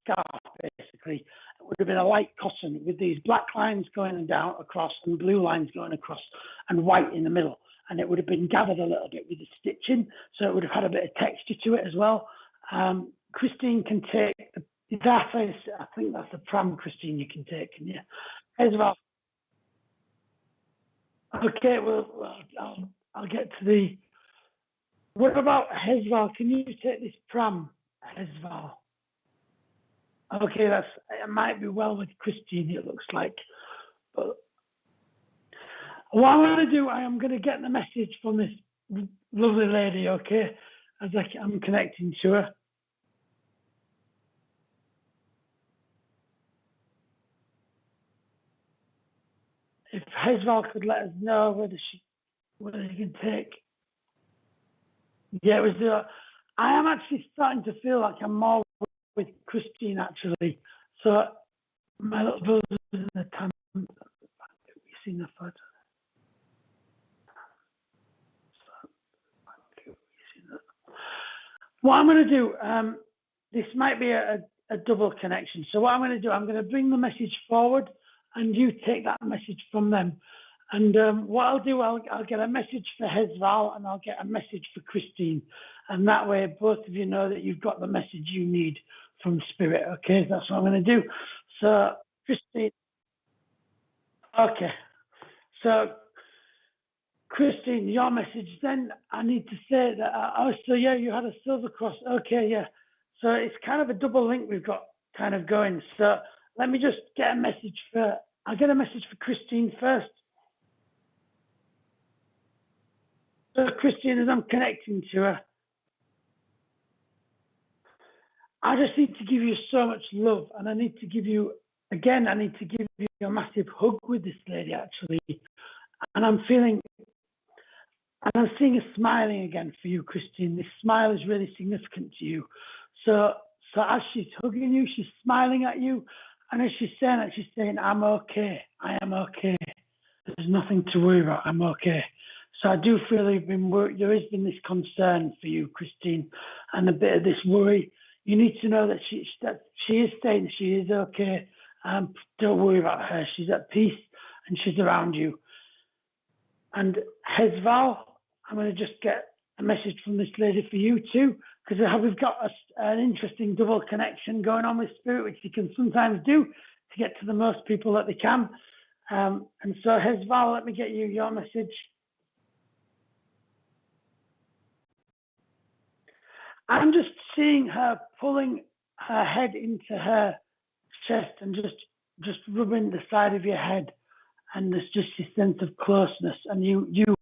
B: scarf, basically. It would have been a light cotton with these black lines going down across and blue lines going across and white in the middle. And it would have been gathered a little bit with the stitching, so it would have had a bit of texture to it as well. Christine can take that. I think that's the pram, Christine, you can take, can you? As well. Okay, well, I'll get to the. What about Hezval? Can you take this pram, Hezval? Okay, it might be well with Christine, it looks like. But what I'm going to do, I am going to get the message from this lovely lady, okay, as I'm connecting to her. If Hezval could let us know whether you can take. Yeah, it was. I am actually starting to feel like I'm more with Christine, actually. So my little brother's in the time. Have you seen the photo? What I'm going to do, this might be a double connection. So what I'm going to do, I'm going to bring the message forward and you take that message from them. And what I'll do, I'll get a message for Hezval and I'll get a message for Christine. And that way, both of you know that you've got the message you need from Spirit. Okay, that's what I'm going to do. So, Christine. Okay. So, Christine, your message then, I need to say that, so yeah, you had a silver cross. Okay, yeah. So it's kind of a double link we've got kind of going. So let me just get a message I'll get a message for Christine first. So Christine, as I'm connecting to her, I just need to give you so much love, and I need to give you a massive hug with this lady, actually. And I'm seeing her smiling again for you, Christine. This smile is really significant to you. So as she's hugging you, she's smiling at you, and as she's saying it, she's saying, I'm okay. I am okay. There's nothing to worry about. I'm okay. So I do feel there has been this concern for you, Christine, and a bit of this worry. You need to know that she is saying she is okay. Don't worry about her. She's at peace and she's around you. And Hezval, I'm going to just get a message from this lady for you too, because we've got an interesting double connection going on with Spirit, which you can sometimes do to get to the most people that they can. And so Hezval, let me get you your message. I'm just seeing her pulling her head into her chest and just rubbing the side of your head, and there's just this sense of closeness, and you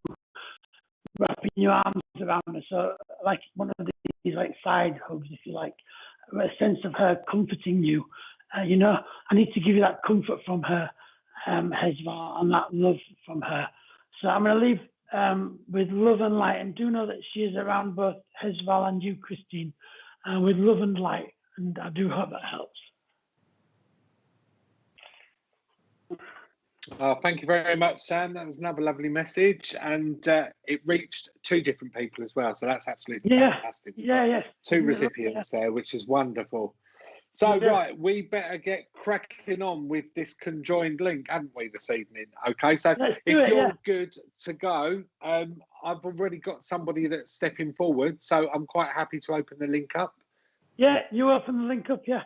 B: wrapping your arms around her, so like one of these like side hugs, if you like, a sense of her comforting you. You know, I need to give you that comfort from her, Hezval, and that love from her. So I'm going to leave with love and light, and do know that she is around both Hezval and you, Christine, with love and light, and I do hope that helps.
A: Thank you very much, Sam. That was another lovely message, and it reached two different people as well, so that's absolutely fantastic.
B: Yeah.
A: 2 recipients there, which is wonderful. So, right, we better get cracking on with this conjoined link, haven't we, this evening? Okay, so if you're good to go, I've already got somebody that's stepping forward, so I'm quite happy to open the link up.
B: Yeah, you open the link up, yeah.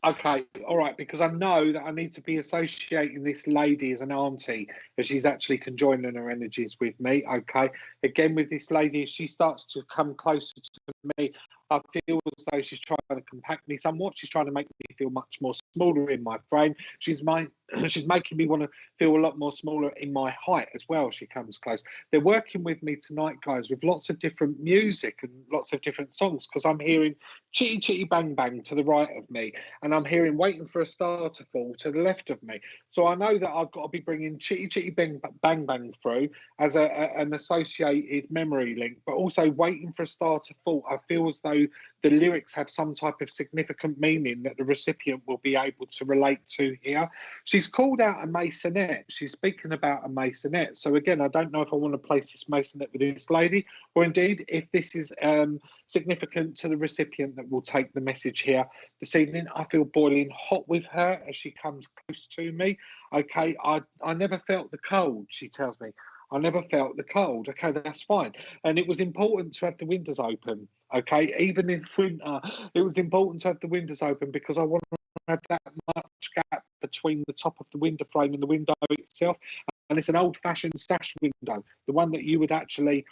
A: Okay, all right, because I know that I need to be associating this lady as an auntie, as she's actually conjoining her energies with me. Okay, again, with this lady, as she starts to come closer to me, I feel as though she's trying to compact me somewhat. She's trying to make me feel much more smaller in my frame. She's making me want to feel a lot more smaller in my height as well. She comes close. They're working with me tonight, guys, with lots of different music and lots of different songs, because I'm hearing Chitty Chitty Bang Bang to the right of me, and I'm hearing Waiting for a Star to Fall to the left of me. So I know that I've got to be bringing Chitty Chitty Bang Bang, Bang through as an associated memory link, but also Waiting for a Star to Fall. I feel as though the lyrics have some type of significant meaning that the recipient will be able to relate to here. She's called out a masonette. She's speaking about a masonette. So again, I don't know if I want to place this masonette with this lady, or indeed if this is significant to the recipient that will take the message here this evening. I feel boiling hot with her as she comes close to me. Okay, I never felt the cold, she tells me. I never felt the cold. Okay, that's fine. And it was important to have the windows open. Okay, even in winter, it was important to have the windows open because I want to have that much gap between the top of the window frame and the window itself. And it's an old-fashioned sash window, the one that you would actually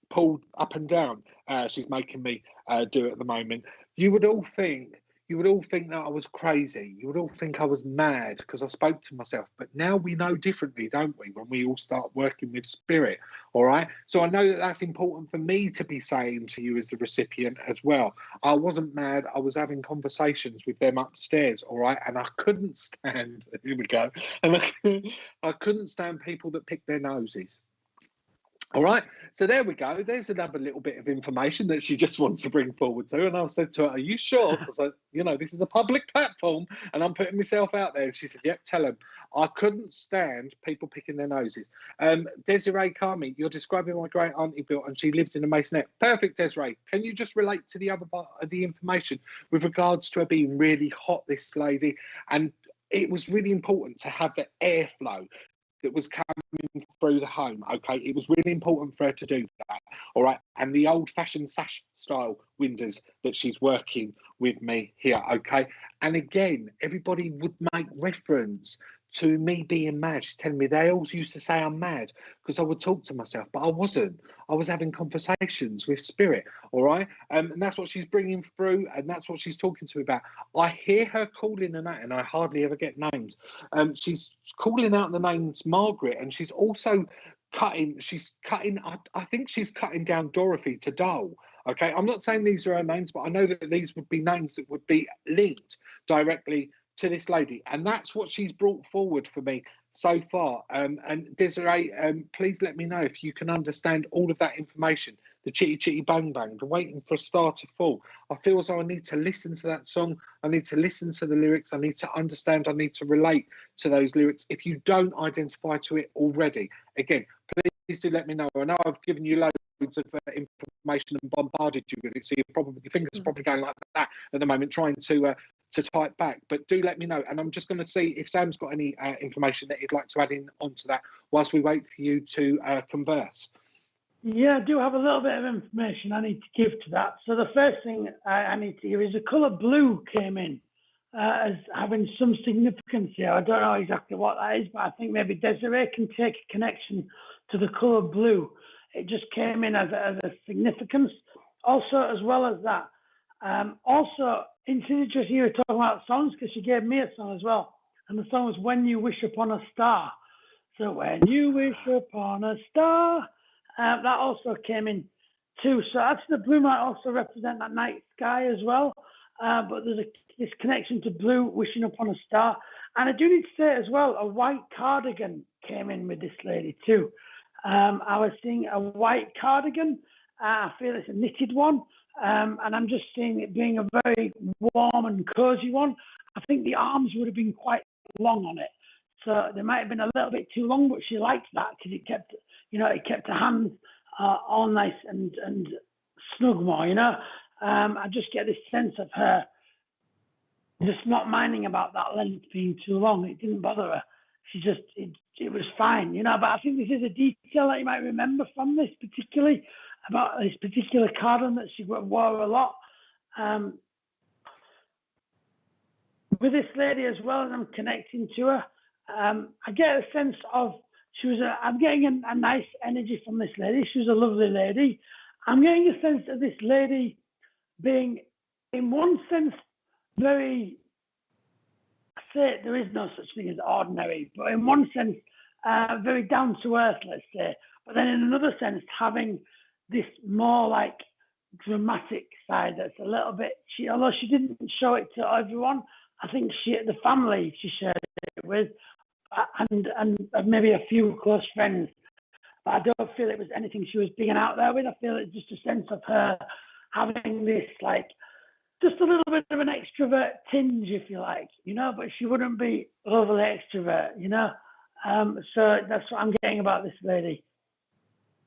A: pull up and down. She's making me do at the moment. You would all think that I was crazy. You would all think I was mad because I spoke to myself. But now we know differently, don't we, when we all start working with spirit, all right? So I know that that's important for me to be saying to you as the recipient as well. I wasn't mad. I was having conversations with them upstairs, all right? And I couldn't stand, here we go, and I couldn't stand people that pick their noses. All right, so there we go. There's another little bit of information that she just wants to bring forward to. And I said to her, are you sure? Because, this is a public platform and I'm putting myself out there. And she said, yep, tell them. I couldn't stand people picking their noses. Desiree Carmi, you're describing my great auntie built and she lived in a masonette. Perfect, Desiree. Can you just relate to the other part of the information with regards to her being really hot, this lady? And it was really important to have the airflow that was coming through the home. Okay, it was really important for her to do that. All right, and the old-fashioned sash style windows that she's working with me here. Okay, and again, everybody would make reference to me being mad. She's telling me they all used to say I'm mad because I would talk to myself, but I wasn't. I was having conversations with spirit, all right? And that's what she's bringing through, and that's what she's talking to me about. I hear her calling and that, and I hardly ever get names. She's calling out the names Margaret, and she's also cutting, I think she's cutting down Dorothy to Dole. Okay, I'm not saying these are her names, but I know that these would be names that would be linked directly to this lady, and that's what she's brought forward for me so far. And Desiree, please let me know if you can understand all of that information. The Chitty Chitty Bang Bang, the Waiting for a Star to Fall. I feel as though I need to listen to that song. I need to listen to the lyrics. I need to understand. I need to relate to those lyrics. If you don't identify to it already, again, please do let me know. I know I've given you loads of information and bombarded you with it, so your fingers are probably going like that at the moment, trying to type back, but do let me know. And I'm just going to see if Sam's got any information that he'd like to add in onto that whilst we wait for you to converse.
B: Yeah, I do have a little bit of information I need to give to that. So the first thing I need to give is the colour blue came in as having some significance here. I don't know exactly what that is, but I think maybe Desiree can take a connection to the colour blue. It just came in as a significance. Also, as well as that, also, just you were talking about songs, because she gave me a song as well, and the song was When You Wish Upon a Star. So when you wish upon a star, that also came in too. So actually the blue might also represent that night sky as well, but there's this connection to blue wishing upon a star. And I do need to say as well, a white cardigan came in with this lady too. I was seeing a white cardigan. I feel it's a knitted one. And I'm just seeing it being a very warm and cozy one. I think the arms would have been quite long on it. So they might have been a little bit too long, but she liked that because it kept her hands all nice and snug more, I just get this sense of her just not minding about that length being too long. It didn't bother her. She just, it was fine, you know. But I think this is a detail that you might remember from this, particularly about this particular cardon that she wore a lot. With this lady as well, as I'm connecting to her, I get a sense of I'm getting a nice energy from this lady. She was a lovely lady. I'm getting a sense of this lady being, in one sense, very, I say there is no such thing as ordinary, but in one sense, very down to earth, let's say. But then in another sense, having this more like dramatic side that's a little bit, although she didn't show it to everyone, I think the family she shared it with, and maybe a few close friends. But I don't feel it was anything she was being out there with. I feel it's just a sense of her having this, like, just a little bit of an extrovert tinge, if you like, you know, but she wouldn't be overly extrovert, you know. So that's what I'm getting about this lady.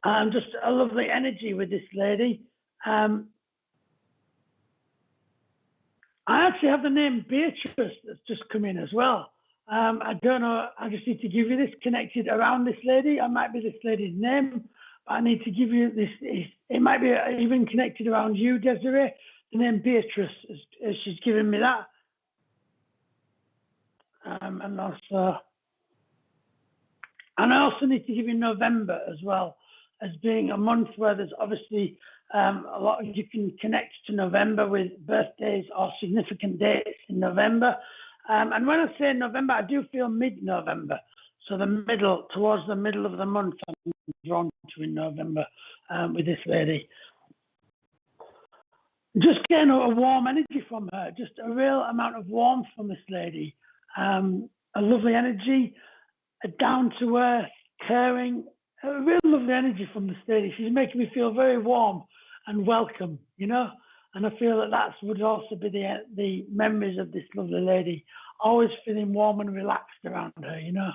B: Just a lovely energy with this lady. I actually have the name Beatrice that's just come in as well. I don't know. I just need to give you this connected around this lady. It might be this lady's name, but I need to give you this. It might be even connected around you, Desiree. The name Beatrice, as she's given me that. And I also need to give you November as well, as being a month where there's obviously a lot of, you can connect to November with birthdays or significant dates in November. And when I say November, I do feel mid-November. So towards the middle of the month, I'm drawn to in November with this lady. Just getting a warm energy from her, just a real amount of warmth from this lady. A lovely energy, a down-to-earth, caring, a real lovely energy from this lady. She's making me feel very warm and welcome, you know? And I feel that would also be the memories of this lovely lady, always feeling warm and relaxed around her, you know?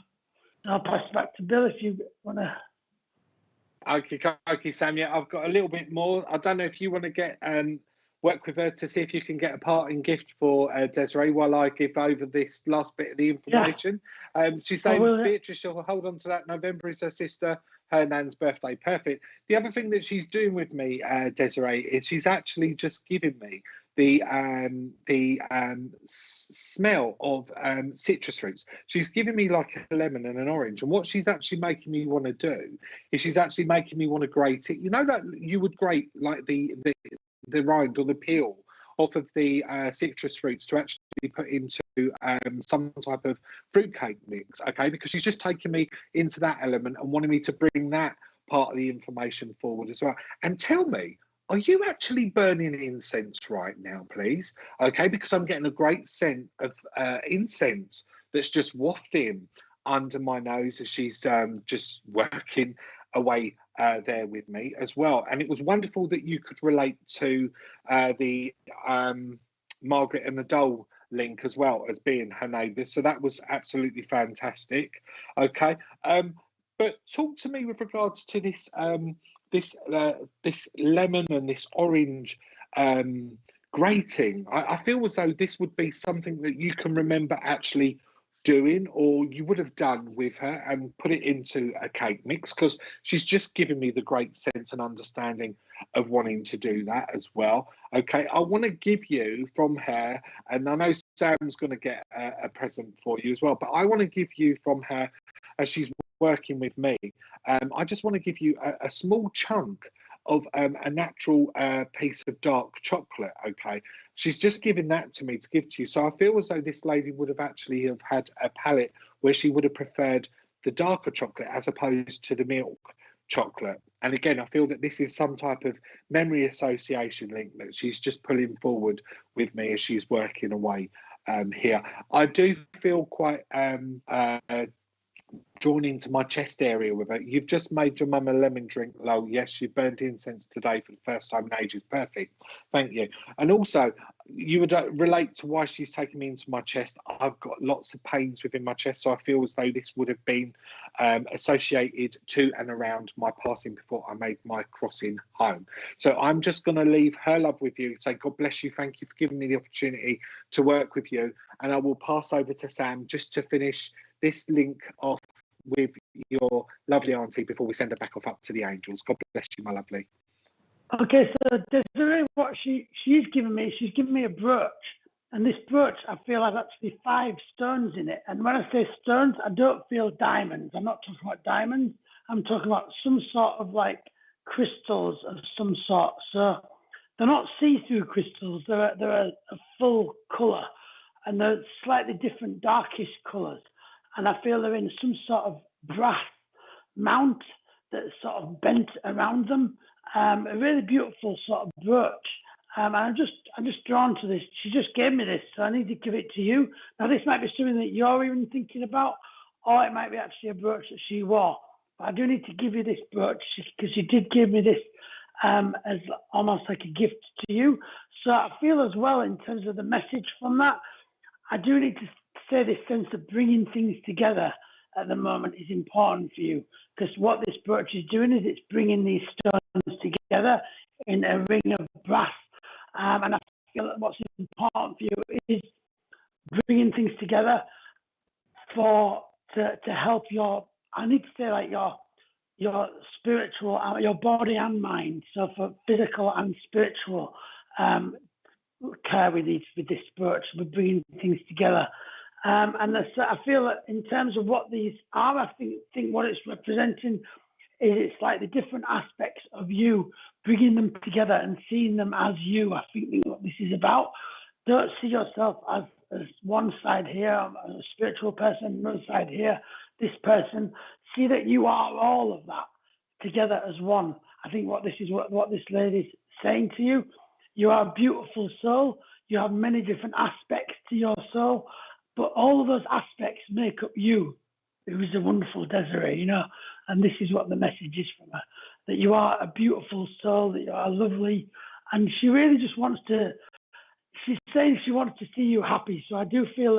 B: I'll pass it back to Bill if you want to.
A: Okay, Sam. Yeah, I've got a little bit more. I don't know if you want to get work with her to see if you can get a parting gift for Desiree while I give over this last bit of the information. Yeah. She's saying Beatrice, she'll hold on to that. November is her sister, her nan's birthday. Perfect. The other thing that she's doing with me, Desiree, is she's actually just giving me the smell of citrus fruits. She's giving me like a lemon and an orange. And what she's actually making me want to do is she's actually making me want to grate it. You know, like you would grate like the rind or the peel off of the citrus fruits to actually put into some type of fruitcake mix, okay? Because she's just taking me into that element and wanting me to bring that part of the information forward as well. And tell me, are you actually burning incense right now, please? Okay, because I'm getting a great scent of incense that's just wafting under my nose as she's just working away there with me as well. And it was wonderful that you could relate to the Margaret and the Dole link as well as being her neighbours. So that was absolutely fantastic. Okay, but talk to me with regards to this this lemon and this orange grating. I feel as though this would be something that you can remember actually doing, or you would have done with her and put it into a cake mix, because she's just given me the great sense and understanding of wanting to do that as well. Okay, I want to give you from her, and I know Sam's going to get a present for you as well, but I want to give you from her as she's working with me. I just want to give you a small chunk of a natural piece of dark chocolate. Okay, she's just given that to me to give to you. So I feel as though this lady would have actually have had a palate where she would have preferred the darker chocolate as opposed to the milk chocolate. And again, I feel that this is some type of memory association link that she's just pulling forward with me as she's working away here. I do feel quite drawn into my chest area with it. You've just made your mum a lemon drink, lol. Yes, you burned incense today for the first time in ages. Perfect. Thank you. And also, you would relate to why she's taken me into my chest. I've got lots of pains within my chest, so I feel as though this would have been associated to and around my passing before I made my crossing home. So I'm just going to leave her love with you, say God bless you, thank you for giving me the opportunity to work with you, and I will pass over to Sam just to finish this link off with your lovely auntie before we send her back off up to the angels. God bless you, my lovely.
B: Okay, so Desiree, what she's given me a brooch, and this brooch I feel has actually 5 stones in it. And when I say stones, I don't feel diamonds. I'm not talking about diamonds. I'm talking about some sort of like crystals of some sort. So they're not see-through crystals. They're a full colour, and they're slightly different, darkish colours. And I feel they're in some sort of brass mount that's sort of bent around them. A really beautiful sort of brooch. And I'm just drawn to this. She just gave me this, so I need to give it to you. Now, this might be something that you're even thinking about, or it might be actually a brooch that she wore. But I do need to give you this brooch because she did give me this as almost like a gift to you. So I feel as well, in terms of the message from that, I do need to say this sense of bringing things together at the moment is important for you, because what this brooch is doing is it's bringing these stones together in a ring of brass. And I feel that what's important for you is bringing things together to help your, I need to say, like your spiritual, your body and mind. So for physical and spiritual care with this brooch, we're bringing things together. And I feel that in terms of what these are, I think what it's representing is it's like the different aspects of you, bringing them together and seeing them as you. I think what this is about. Don't see yourself as one side here, a spiritual person, another side here, this person. See that you are all of that together as one. I think what this lady's saying to you. You are a beautiful soul. You have many different aspects to your soul. But all of those aspects make up you, who is a wonderful Desiree, and this is what the message is from her, that you are a beautiful soul, that you are lovely, and she really just she's saying she wants to see you happy. So I do feel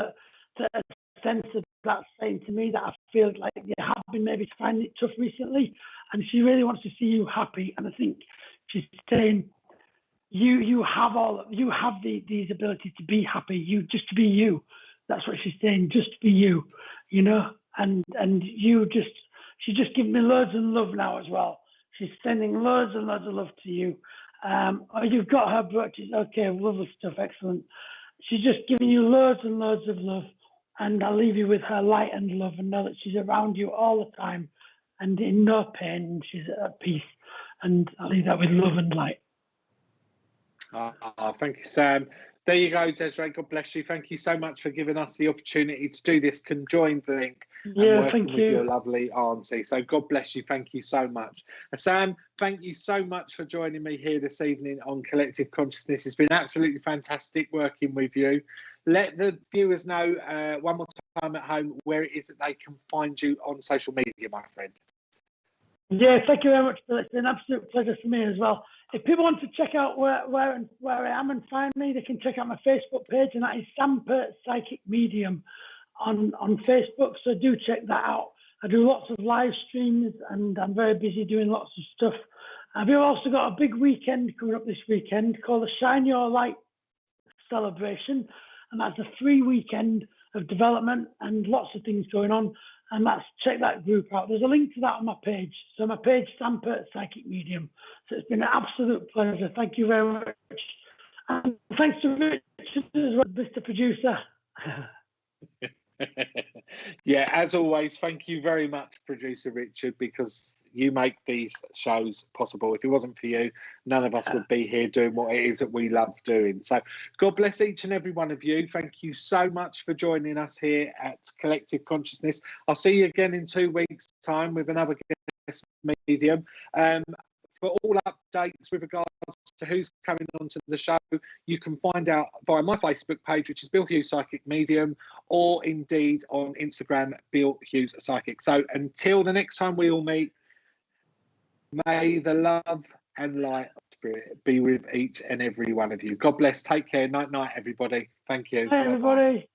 B: that a sense of that saying to me that I feel like you have been maybe finding it tough recently, and she really wants to see you happy. And I think she's saying you have these ability to be happy, just to be you. That's what she's saying, just be you, and she's just giving me loads of love now as well. She's sending loads and loads of love to you. Oh, you've got her brooches. Okay, lovely stuff, excellent. She's just giving you loads and loads of love, and I'll leave you with her light and love, and know that she's around you all the time and in no pain, and she's at peace. And I'll leave that with love and light.
A: Thank you, Sam. There you go, Desiree. God bless you. Thank you so much for giving us the opportunity to do this conjoined link and working with your lovely auntie. So God bless you. Thank you so much. And Sam, thank you so much for joining me here this evening on Collective Consciousness. It's been absolutely fantastic working with you. Let the viewers know one more time at home where it is that they can find you on social media, my friend.
B: Yeah, thank you very much, Bill. It's been an absolute pleasure for me as well. If people want to check out where I am and find me, they can check out my Facebook page, and that is Sam Pirt Psychic Medium on Facebook. So do check that out. I do lots of live streams, and I'm very busy doing lots of stuff. We've also got a big weekend coming up this weekend called the Shine Your Light Celebration, and that's a free weekend of development and lots of things going on. And check that group out. There's a link to that on my page. So my page, Sam Pirt Psychic Medium. So it's been an absolute pleasure. Thank you very much. And thanks to Richard as well, Mr. Producer.
A: Yeah, as always, thank you very much, Producer Richard, because you make these shows possible. If it wasn't for you, none of us would be here doing what it is that we love doing. So God bless each and every one of you. Thank you so much for joining us here at Collective Consciousness. I'll see you again in 2 weeks' time with another guest medium. for all updates with regards to who's coming onto the show, you can find out via my Facebook page, which is Bill Hughes Psychic Medium, or indeed on Instagram, Bill Hughes Psychic. So until the next time we all meet, may the love and light of spirit be with each and every one of you. God bless. Take care. Night, night, everybody. Thank you.
B: Hi, everybody.